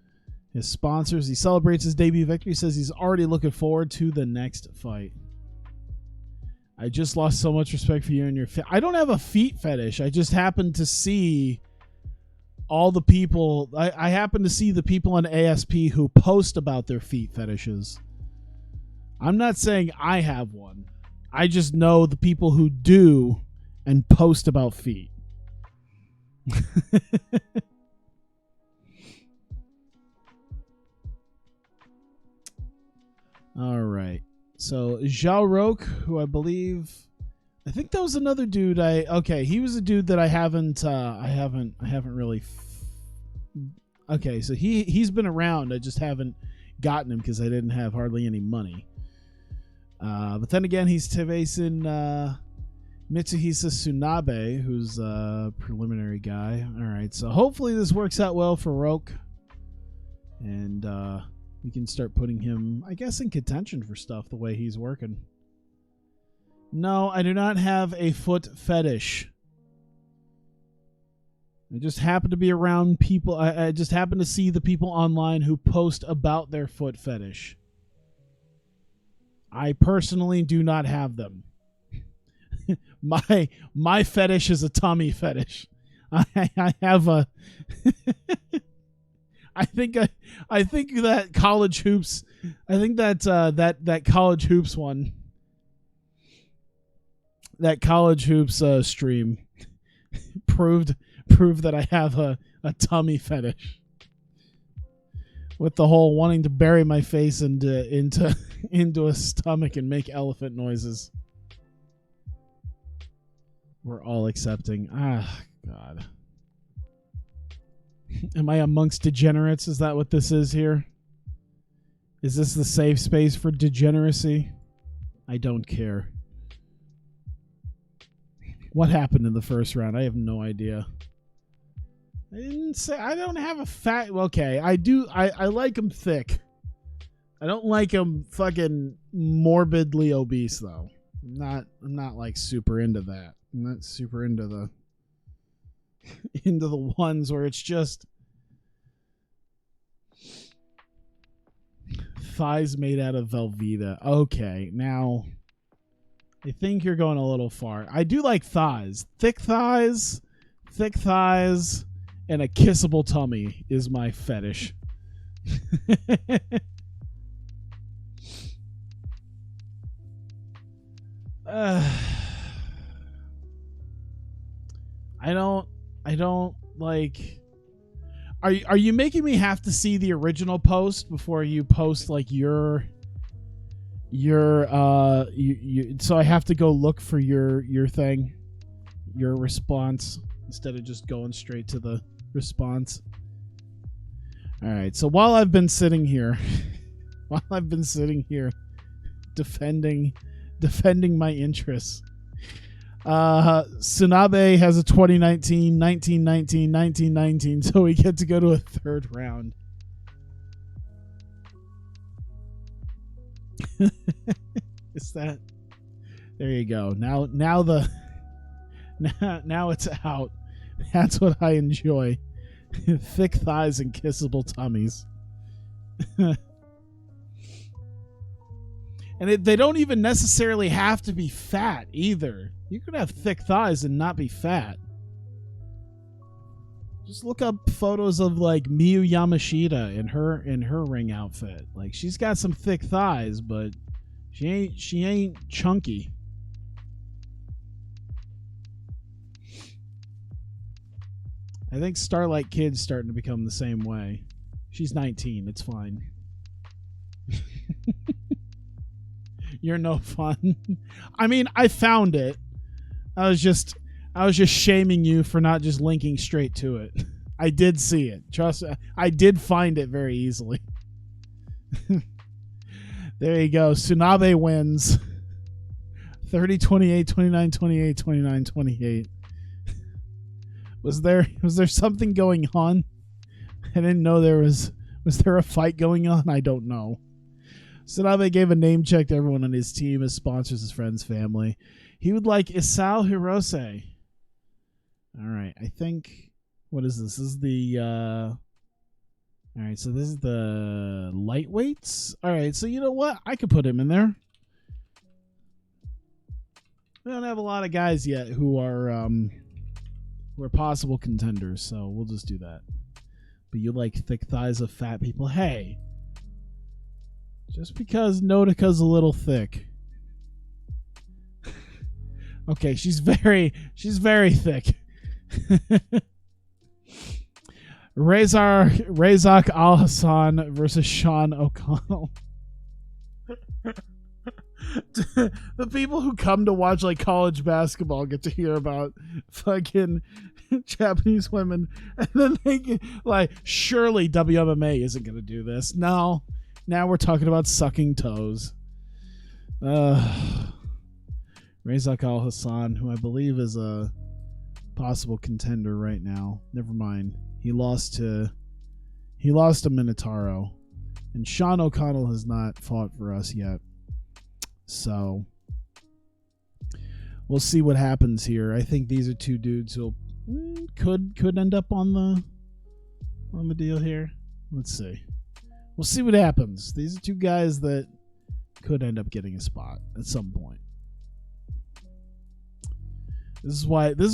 his sponsors. He celebrates his debut victory. He says he's already looking forward to the next fight. I just lost so much respect for you and your feet. I don't have a feet fetish. I just happen to see all the people. I happen to see the people on ASP who post about their feet fetishes. I'm not saying I have one. I just know the people who do and post about feet. All right. So Zhao Roque, who I think that was another dude. He was a dude that I haven't really. Okay, so he's been around. I just haven't gotten him because I didn't have hardly any money. But then again, he's facing Mitsuhisa Tsunabe, who's a preliminary guy. All right, so hopefully this works out well for Roque, and we can start putting him, I guess, in contention for stuff the way he's working. No, I do not have a foot fetish. I just happen to be around people. I just happen to see the people online who post about their foot fetish. I personally do not have them. My fetish is a tummy fetish. I have a I think that college hoops. I think that that college hoops one. That college hoops stream proved that I have a tummy fetish. With the whole wanting to bury my face into a stomach and make elephant noises. We're all accepting. Ah, God. Am I amongst degenerates? Is that what this is here? Is this the safe space for degeneracy? I don't care. What happened in the first round? I have no idea. I didn't say. I don't have a fat. Okay, I do. I like them thick. I don't like them fucking morbidly obese though. I'm not like super into that. I'm not super into the ones where it's just thighs made out of Velveeta. Okay, now I think you're going a little far. I do like thighs. Thick thighs, and a kissable tummy is my fetish. I don't like. Are you making me have to see the original post before you post like your so I have to go look for your thing, your response, instead of just going straight to the response. All right. So while I've been sitting here defending defending my interests. Tsunabe has a 2019, 1919, 1919, so we get to go to a third round. Is that? There you go. Now it's out. That's what I enjoy. Thick thighs and kissable tummies. And they don't even necessarily have to be fat either. You could have thick thighs and not be fat. Just look up photos of like Miyu Yamashita in her ring outfit. Like, she's got some thick thighs, but she ain't chunky. I think Starlight Kid's starting to become the same way. She's 19. It's fine. You're no fun. I mean, I found it. I was just shaming you for not just linking straight to it. I did see it. Trust me, I did find it very easily. There you go. Tsunabe wins. 30-28, 29-28, 29-28. Was there something going on? I didn't know there was there a fight going on? I don't know. Tsunabe gave a name check to everyone on his team, his sponsors, his friends, family. He would like Isao Hirose. All right, I think, what is this? This is the all right, so this is the lightweights. All right, so you know what? I could put him in there. We don't have a lot of guys yet who are possible contenders, so we'll just do that. But you like thick thighs of fat people? Hey, just because Notika's a little thick. Okay, she's very thick. Razak Al Hassan versus Sean O'Connell. The people who come to watch like college basketball get to hear about fucking Japanese women, and then they get, like, surely WMMA isn't going to do this. No, now we're talking about sucking toes. Razak Al Hassan, who I believe is a possible contender right now. Never mind. He lost to Minotauro, and Sean O'Connell has not fought for us yet. So we'll see what happens here. I think these are two dudes who could end up on the deal here. Let's see. We'll see what happens. These are two guys that could end up getting a spot at some point. This is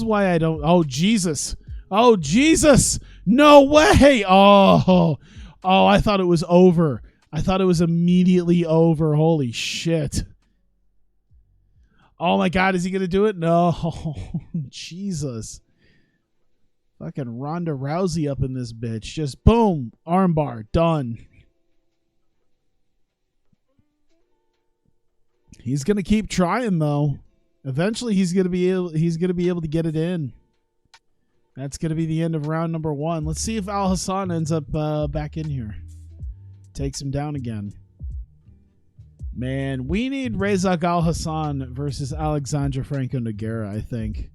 why I don't. Oh Jesus! Oh Jesus! No way! Oh, I thought it was over. I thought it was immediately over. Holy shit! Oh my God, is he gonna do it? No, Jesus! Fucking Ronda Rousey up in this bitch. Just boom, armbar, done. He's gonna keep trying though. Eventually, he's gonna be able to get it in. That's gonna be the end of round number 1. Let's see if Al Hassan ends up back in here. Takes him down again. Man, we need Razak Al Hassan versus Alexandra Franco Nogueira, I think.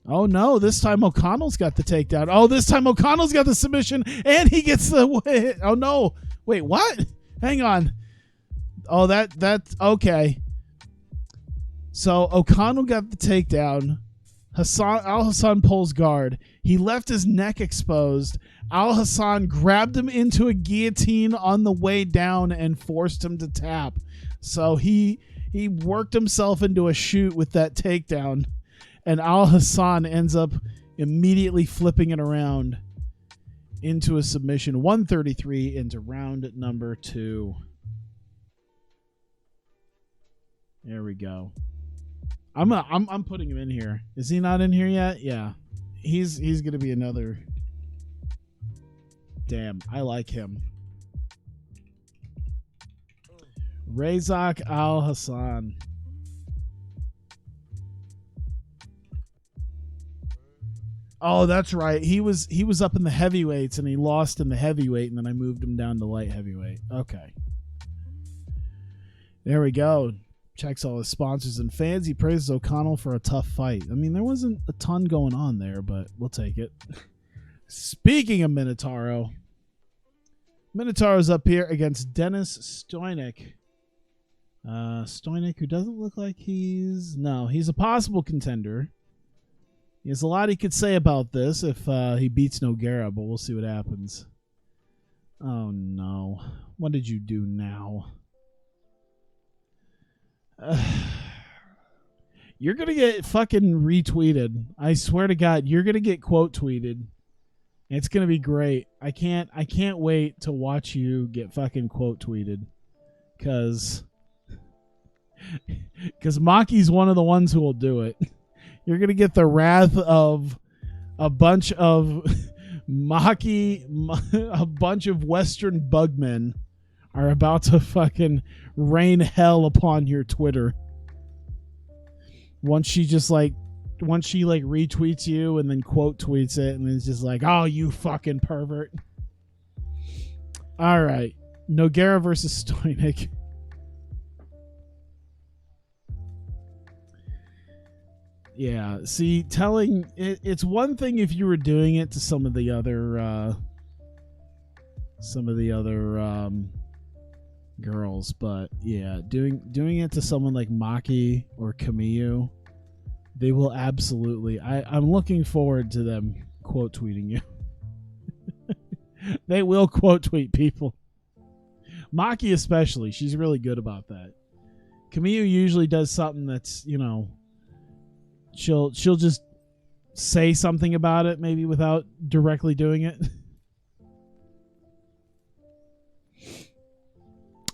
Oh no, this time O'Connell's got the takedown. Oh, this time O'Connell's got the submission, and he gets the hit. Oh no. Wait, what? Hang on. Oh, that's okay. So O'Connell got the takedown. Al Hassan pulls guard. He left his neck exposed. Al Hassan grabbed him into a guillotine on the way down and forced him to tap. So he worked himself into a shoot with that takedown, and Al Hassan ends up immediately flipping it around into a submission. 133 into round number 2. There we go. I'm putting him in here. Is he not in here yet? Yeah. He's gonna be another. Damn, I like him. Razak Al Hassan. Oh, that's right. He was up in the heavyweights and he lost in the heavyweight, and then I moved him down to light heavyweight. Okay. There we go. Checks all his sponsors and fans. He praises O'Connell for a tough fight. I mean, there wasn't a ton going on there, but we'll take it. Speaking of Minotauro, Minotauro's up here against Dennis Stoinik. Stoinik, who doesn't look like he's a possible contender. There's a lot he could say about this if he beats Nogueira, but we'll see what happens. Oh no. What did you do now? You're gonna get fucking retweeted. I swear to God, you're gonna get quote tweeted. It's gonna be great. I can't wait to watch you get fucking quote tweeted. Cause Maki's one of the ones who will do it. You're gonna get the wrath of a bunch of a bunch of Western bugmen are about to fucking rain hell upon your Twitter. Once she retweets you and then quote tweets it and it's just like, oh, you fucking pervert. All right. Nogueira versus Stoinik. Yeah, see, it's one thing if you were doing it to some of the other girls, but yeah, doing it to someone like Maki or Camille, they will absolutely. I'm looking forward to them quote tweeting you. They will quote tweet people. Maki especially, she's really good about that. Camille usually does something that's, you know, she'll just say something about it maybe without directly doing it.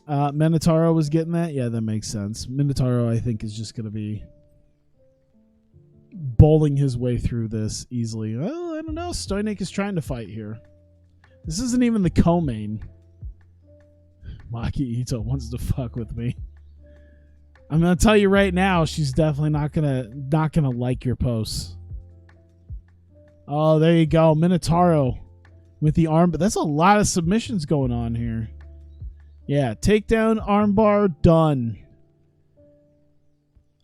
Minotauro was getting that. Yeah, that makes sense. Minotauro, I think, is just going to be bowling his way through this easily. Well, I don't know. Stoinik is trying to fight here. This isn't even the co-main. Maki Ito wants to fuck with me. I'm going to tell you right now, she's definitely not gonna like your posts. Oh, there you go. Minotauro with the arm, but that's a lot of submissions going on here. Yeah, takedown, armbar, done.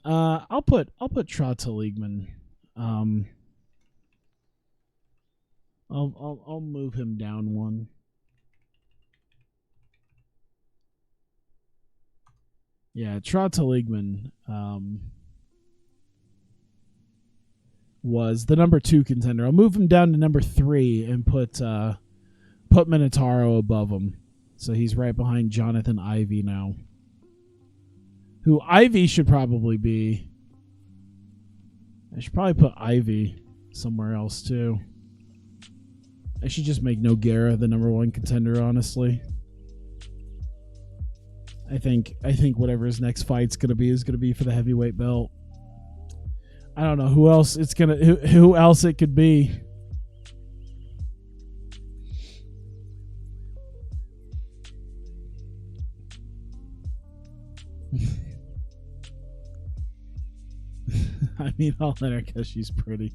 I'll put Trata Liegman. I'll move him down one. Yeah, Trata Liegman was the number 2 contender. I'll move him down to number 3 and put Minotauro above him. So he's right behind Jonathan Ivey now. Who Ivey should probably be. I should probably put Ivey somewhere else too. I should just make Nogueira the number 1 contender, honestly. I think whatever his next fight's gonna be is gonna be for the heavyweight belt. I don't know who else who else it could be. I mean, I'll let her because she's pretty.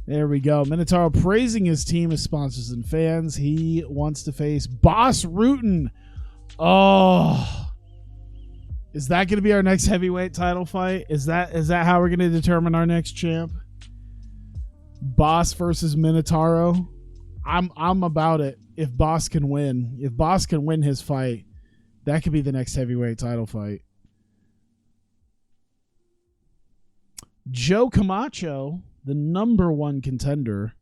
There we go. Minotauro praising his team, his sponsors, and fans. He wants to face Boss Rutan. Oh, is that going to be our next heavyweight title fight? Is that how we're going to determine our next champ? Boss versus Minotauro. I'm about it. If Boss can win his fight, that could be the next heavyweight title fight. Joe Camacho, the number 1 contender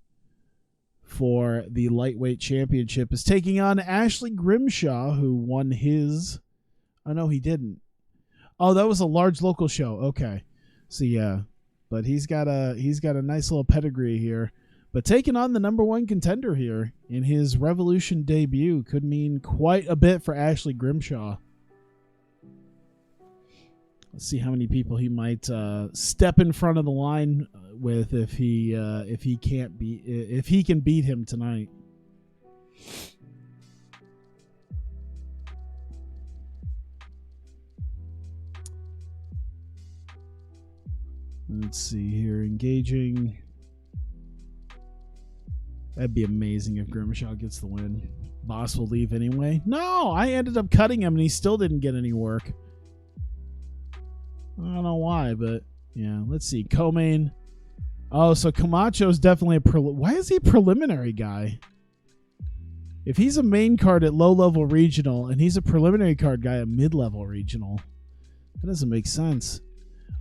for the lightweight championship, is taking on Ashley Grimshaw, who won his. Oh no, he didn't. Oh, that was a large local show. Okay, so yeah, but he's got a nice little pedigree here. But taking on the number 1 contender here in his Revolution debut could mean quite a bit for Ashley Grimshaw. Let's see how many people he might step in front of the line with if he can beat him tonight. Let's see here, engaging. That'd be amazing if Grimshaw gets the win. Boss will leave anyway. No, I ended up cutting him and he still didn't get any work. I don't know why, but yeah. Let's see. Co-main. Oh, so Camacho's definitely a why is he a preliminary guy? If he's a main card at low-level regional and he's a preliminary card guy at mid-level regional, that doesn't make sense.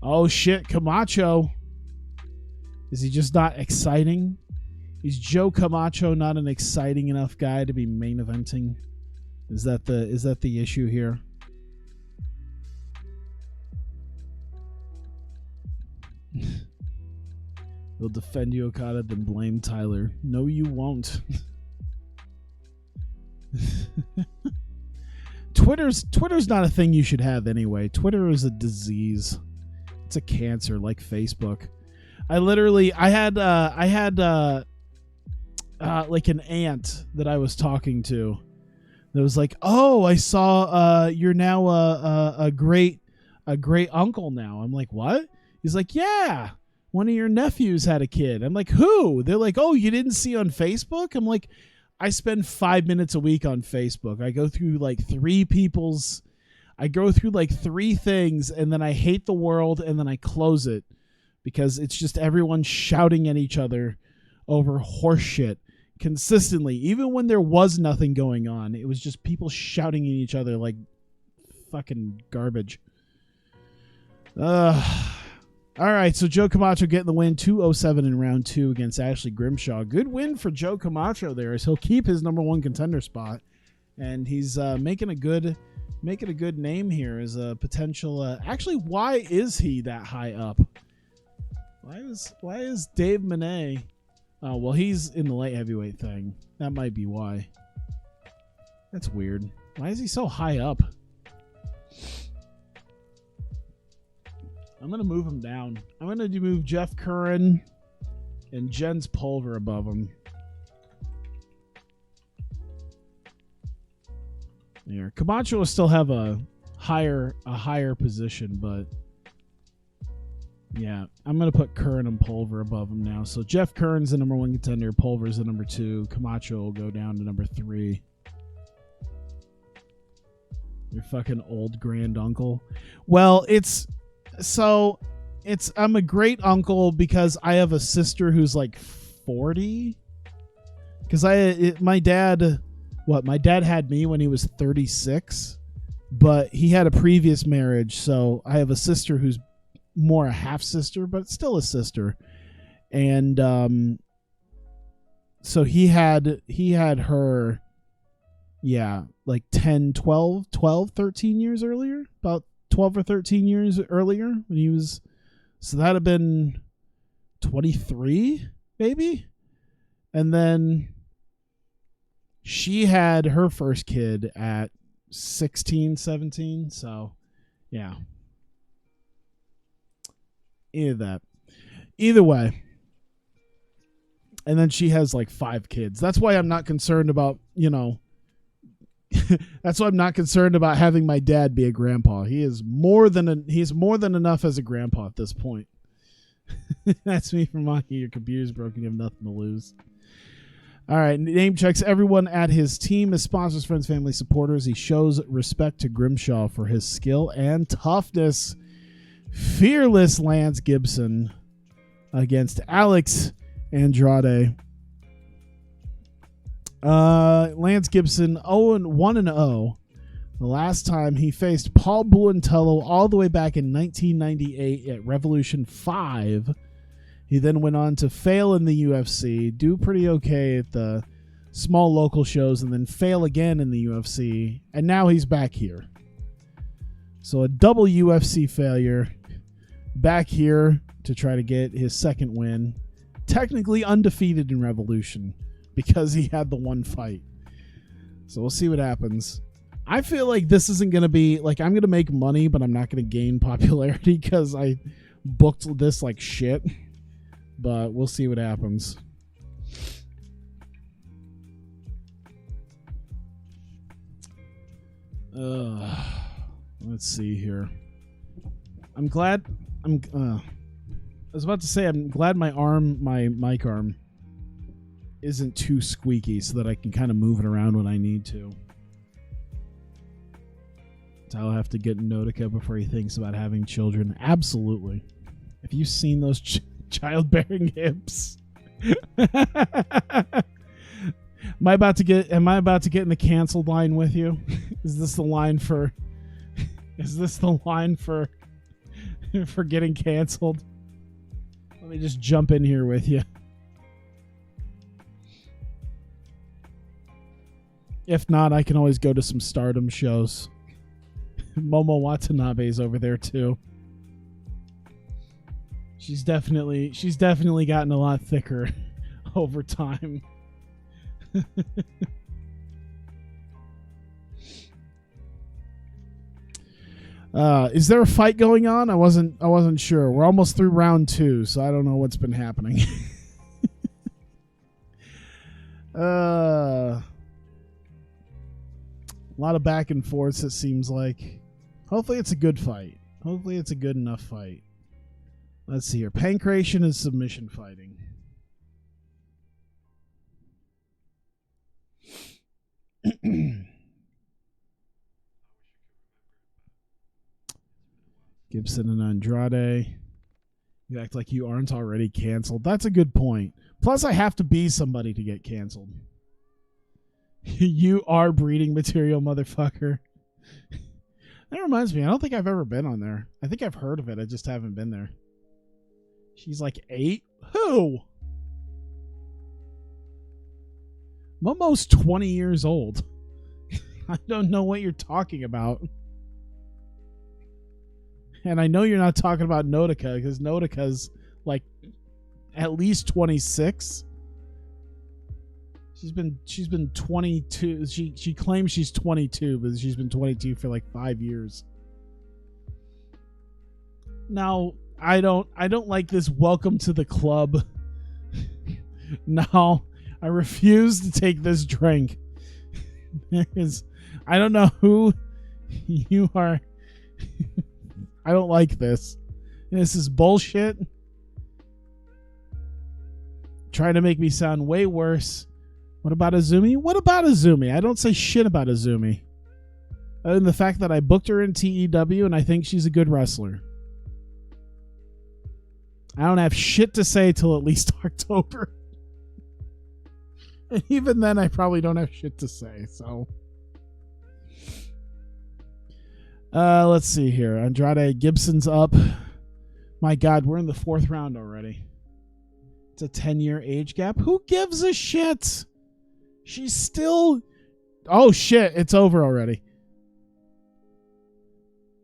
Oh, shit. Camacho. Is he just not exciting? Is Joe Camacho not an exciting enough guy to be main eventing? Is that the issue here? He'll defend you, Okada, then blame Tyler. No, you won't. Twitter's not a thing you should have anyway. Twitter is a disease. It's a cancer like Facebook. I had like an aunt that I was talking to that was like, "Oh, I saw you're now a great uncle now." I'm like, "What?" He's like, "Yeah, one of your nephews had a kid." I'm like, "Who?" They're like, "Oh, you didn't see on Facebook?" I'm like, I spend 5 minutes a week on Facebook. I go through like three things, and then I hate the world, and then I close it because it's just everyone shouting at each other over horse shit consistently. Even when there was nothing going on, it was just people shouting at each other like fucking garbage. All right, so Joe Camacho getting the win, 2:07 in round 2 against Ashley Grimshaw. Good win for Joe Camacho there, as he'll keep his number 1 contender spot, and he's making a good name here as a potential. Actually, why is he that high up? Why is Dave Monet? Oh, well, he's in the light heavyweight thing. That might be why. That's weird. Why is he so high up? I'm going to move him down. I'm going to move Jeff Curran and Jens Pulver above him. There. Camacho will still have a higher position, but yeah, I'm going to put Curran and Pulver above him now. So Jeff Curran's the number 1 contender. Pulver's the number 2. Camacho will go down to number 3. Your fucking old grand uncle. Well, I'm a great uncle because I have a sister who's like 40. Because my dad had me when he was 36, but he had a previous marriage, so I have a sister who's more a half sister, but still a sister. And so he had her, yeah, like 10, 12, 13 years earlier, about 12 or 13 years earlier when he was, so that'd have been 23 maybe. And then she had her first kid at 16, 17. So yeah, either way. And then she has like 5 kids. That's why I'm not concerned about, that's why I'm not concerned about having my dad be a grandpa. He's more than enough as a grandpa at this point. That's me from Maki. Your computer's broken. You have nothing to lose. All right. Name checks everyone at his team as sponsors, friends, family, supporters. He shows respect to Grimshaw for his skill and toughness. Fearless Lance Gibson against Alex Andrade. Lance Gibson 1-0. The last time he faced Paul Buentello all the way back in 1998 at Revolution 5. He then went on to fail in the UFC, do pretty okay at the small local shows, and then fail again in the UFC. And now he's back here. So a double UFC failure. Back here to try to get his second win. Technically undefeated in Revolution because he had the one fight. So we'll see what happens. I feel like this isn't going to be, like, I'm going to make money, but I'm not going to gain popularity because I booked this like shit. But we'll see what happens. Let's see here. I was about to say, I'm glad my mic arm isn't too squeaky so that I can kind of move it around when I need to. So I'll have to get Notica before he thinks about having children. Absolutely. Have you seen those childbearing hips? Am I about to get in the canceled line with you? Is this the line for for getting canceled? Let me just jump in here with you. If not, I can always go to some Stardom shows. Momo Watanabe's over there too. She's definitely gotten a lot thicker over time. Is there a fight going on? I wasn't sure. We're almost through round 2, so I don't know what's been happening. A lot of back and forths, it seems like. Hopefully it's a good fight. Hopefully it's a good enough fight. Let's see here. Pancration is submission fighting. Gibson and Andrade. You act like you aren't already canceled. That's a good point. Plus, I have to be somebody to get canceled. You are breeding material, motherfucker. That reminds me, I don't think I've ever been on there. I think I've heard of it. I just haven't been there. She's like 8? Who? Momo's 20 years old. I don't know what you're talking about. And I know you're not talking about Notica, because Notica's like at least 26. She's been 22. She claims she's 22, but she's been 22 for like 5 years. Now, I don't like this welcome to the club. No, I refuse to take this drink. I don't know who you are. I don't like this. This is bullshit. Trying to make me sound way worse. What about Azumi? What about Azumi? I don't say shit about Azumi. Other than the fact that I booked her in TEW and I think she's a good wrestler. I don't have shit to say till at least October. And even then, I probably don't have shit to say, so. Let's see here. Andrade Gibson's up. My God, we're in the 4th round already. It's a 10-year age gap. Who gives a shit? She's still... Oh, shit. It's over already.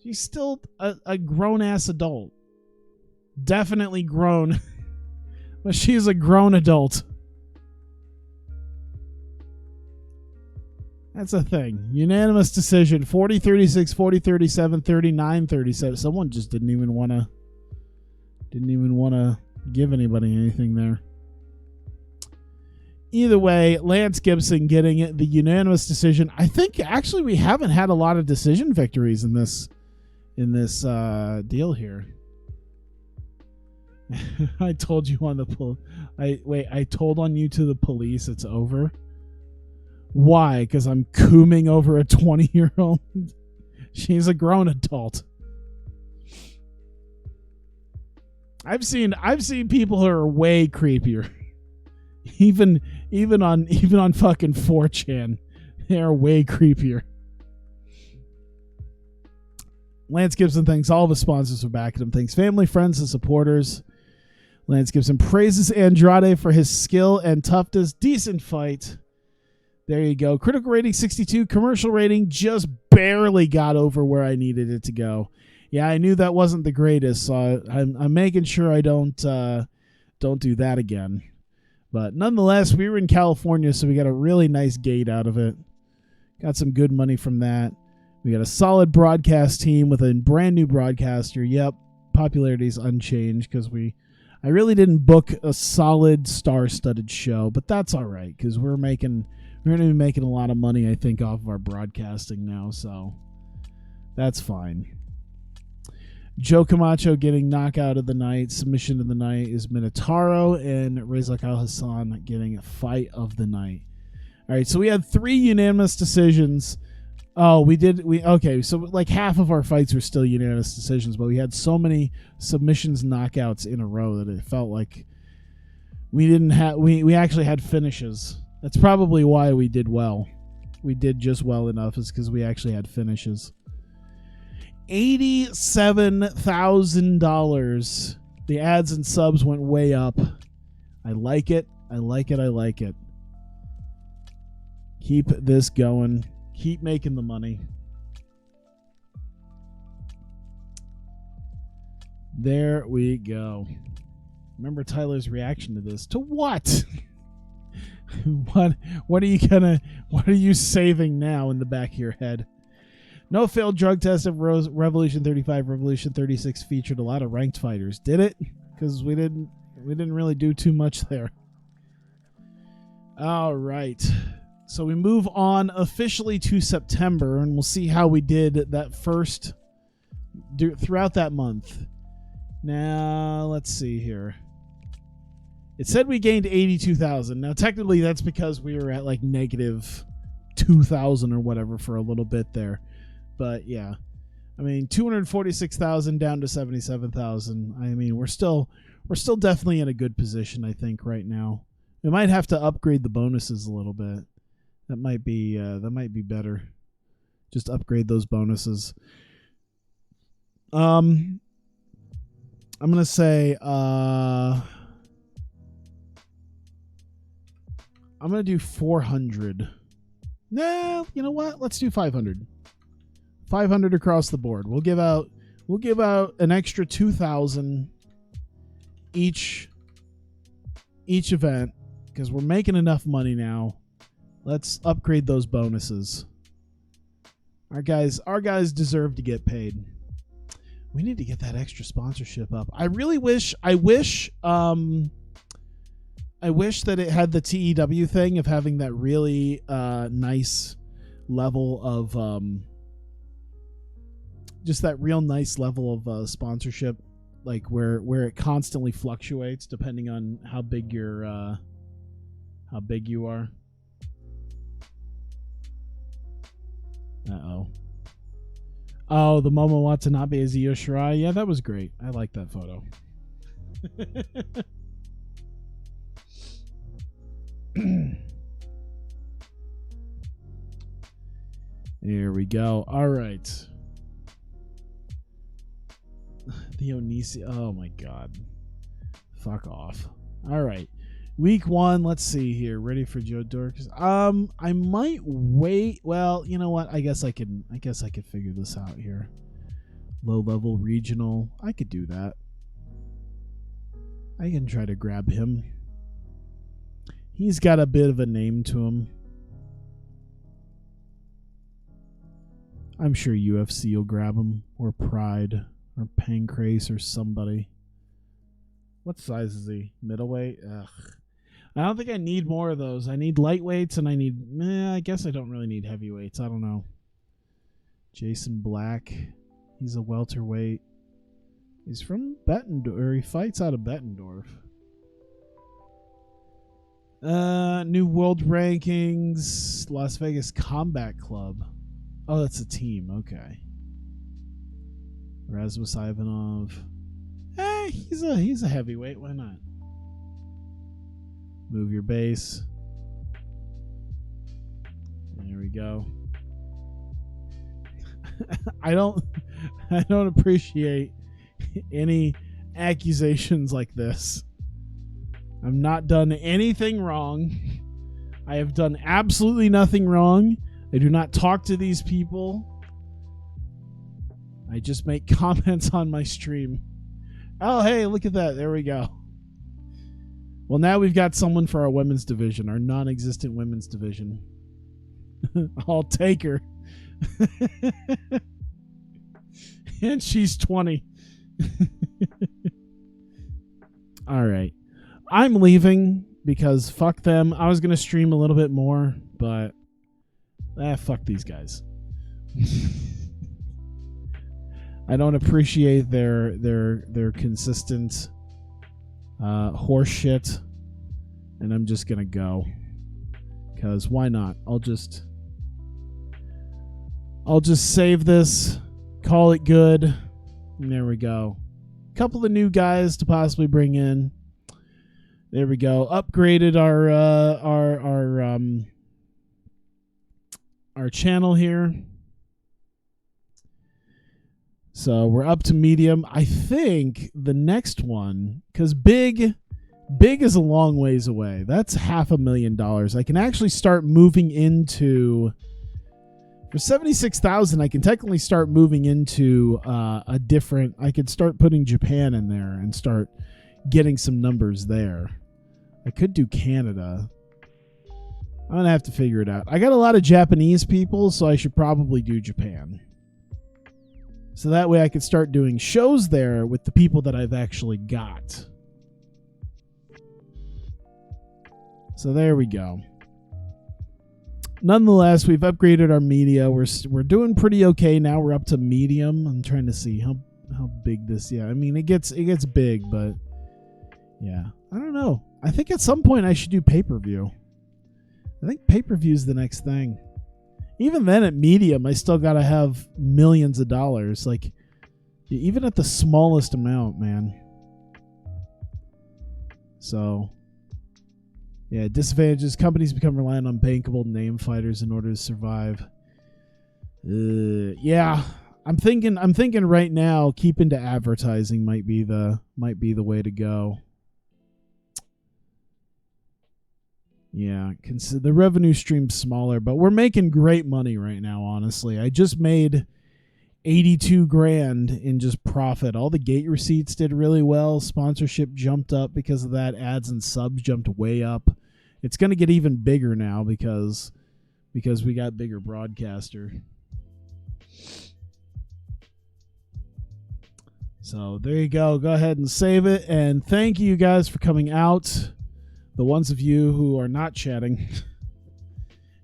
She's still a grown-ass adult. Definitely grown. But she's a grown adult. That's a thing. Unanimous decision. 40-36, 40-37, 39-37. Someone just didn't even want to give anybody anything there. Either way, Lance Gibson getting the unanimous decision. I think actually we haven't had a lot of decision victories in this deal here. I told you on the I told on you to the police it's over. Why? Because I'm cooming over a 20-year-old. She's a grown adult. I've seen people who are way creepier. Even on fucking 4chan, they are way creepier. Lance Gibson thanks all of his sponsors for backing him. Thanks family, friends, and supporters. Lance Gibson praises Andrade for his skill and toughness. Decent fight. There you go. Critical rating 62. Commercial rating just barely got over where I needed it to go. Yeah, I knew that wasn't the greatest, so I'm making sure I don't do that again. But nonetheless, we were in California, so we got a really nice gate out of it. Got some good money from that. We got a solid broadcast team with a brand new broadcaster. Yep, popularity is unchanged because I really didn't book a solid star-studded show, but that's all right because we're going to be making a lot of money, I think, off of our broadcasting now, so that's fine. Joe Camacho getting knockout of the night, submission of the night is Minotauro, and Rezak Al Hassan getting fight of the night. All right, so we had 3 unanimous decisions. Oh, okay, so like half of our fights were still unanimous decisions, but we had so many submissions, knockouts in a row that it felt like we actually had finishes. That's probably why we did well. We did just well enough is because we actually had finishes. $87,000. The ads and subs went way up. I like it. I like it. I like it. Keep this going. Keep making the money. There we go. Remember Tyler's reaction to this. To what? What are you saving now in the back of your head? No failed drug test of Revolution 35. Revolution 36 featured a lot of ranked fighters. Did it? Because we didn't really do too much there. All right. So we move on officially to September, and we'll see how we did that throughout that month. Now, let's see here. It said we gained 82,000. Now, technically, that's because we were at like negative 2,000 or whatever for a little bit there. But yeah, I mean, 246,000 down to 77,000. I mean, we're still definitely in a good position, I think, right now. We might have to upgrade the bonuses a little bit. That might be better. Just upgrade those bonuses. I'm gonna say I'm gonna do 400. Nah, you know what? Let's do 500. 500 across the board. We'll give out an extra 2,000 each event because we're making enough money now. Let's upgrade those bonuses. Our guys deserve to get paid. We need to get that extra sponsorship up. I wish that it had the TEW thing of having that really nice level of just that real nice level of sponsorship, like where it constantly fluctuates depending on how big you are. Oh, the Momo Watanabe is Io Shirai. Yeah, that was great. I like that photo. Here we go. All right. The Onishi. Oh my God. Fuck off. All right. Week 1. Let's see here. Ready for Joe Dorcas? I might wait. Well, you know what? I guess I could figure this out here. Low level regional. I could do that. I can try to grab him. He's got a bit of a name to him. I'm sure UFC will grab him, or Pride, or Pancrase, or somebody. What size is he? Middleweight? Ugh. I don't think I need more of those. I need lightweights, and I guess I don't really need heavyweights. I don't know. Jason Black. He's a welterweight. He's from Bettendorf, or he fights out of Bettendorf. New world rankings. Las Vegas Combat Club. Oh, that's a team. Okay. Rasmus Ivanov. He's a heavyweight. Why not? Move your base. There we go. I don't appreciate any accusations like this. I've not done anything wrong. I have done absolutely nothing wrong. I do not talk to these people. I just make comments on my stream. Oh, hey, look at that. There we go. Well, now we've got someone for our women's division, our non-existent women's division. I'll take her. And she's 20. All right. I'm leaving because fuck them. I was going to stream a little bit more, but fuck these guys. I don't appreciate their consistent horse shit, and I'm just gonna go, because why not? I'll just save this, call it good, and there we go. Couple of new guys to possibly bring in. There we go. Upgraded our channel here. So we're up to medium. I think the next one, because big is a long ways away. That's $500,000. I can actually start moving into, for 76,000. I can technically start moving into a different. I could start putting Japan in there and start getting some numbers there. I could do Canada. I'm gonna have to figure it out. I got a lot of Japanese people, so I should probably do Japan. So that way I could start doing shows there with the people that I've actually got. So there we go. Nonetheless, we've upgraded our media. We're doing pretty okay now. We're up to medium. I'm trying to see how big this. Yeah, I mean it gets big, but yeah, I don't know. I think at some point I should do pay-per-view. I think pay-per-view is the next thing. Even then at medium, I still got to have millions of dollars. Like, even at the smallest amount, man. So, yeah, disadvantages. Companies become reliant on bankable name fighters in order to survive. Yeah, I'm thinking right now, keeping to advertising might be the way to go. Yeah, the revenue stream's smaller, but we're making great money right now, honestly. I just made 82 grand in just profit. All the gate receipts did really well. Sponsorship jumped up because of that. Ads and subs jumped way up. It's going to get even bigger now because we got bigger broadcaster. So there you go. Go ahead and save it. And thank you guys for coming out. The ones of you who are not chatting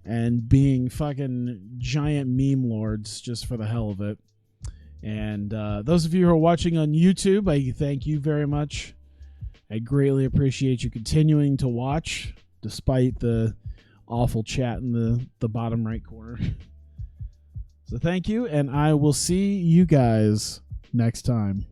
and being fucking giant meme lords just for the hell of it. And those of you who are watching on YouTube, I thank you very much. I greatly appreciate you continuing to watch despite the awful chat in the bottom right corner. So thank you, and I will see you guys next time.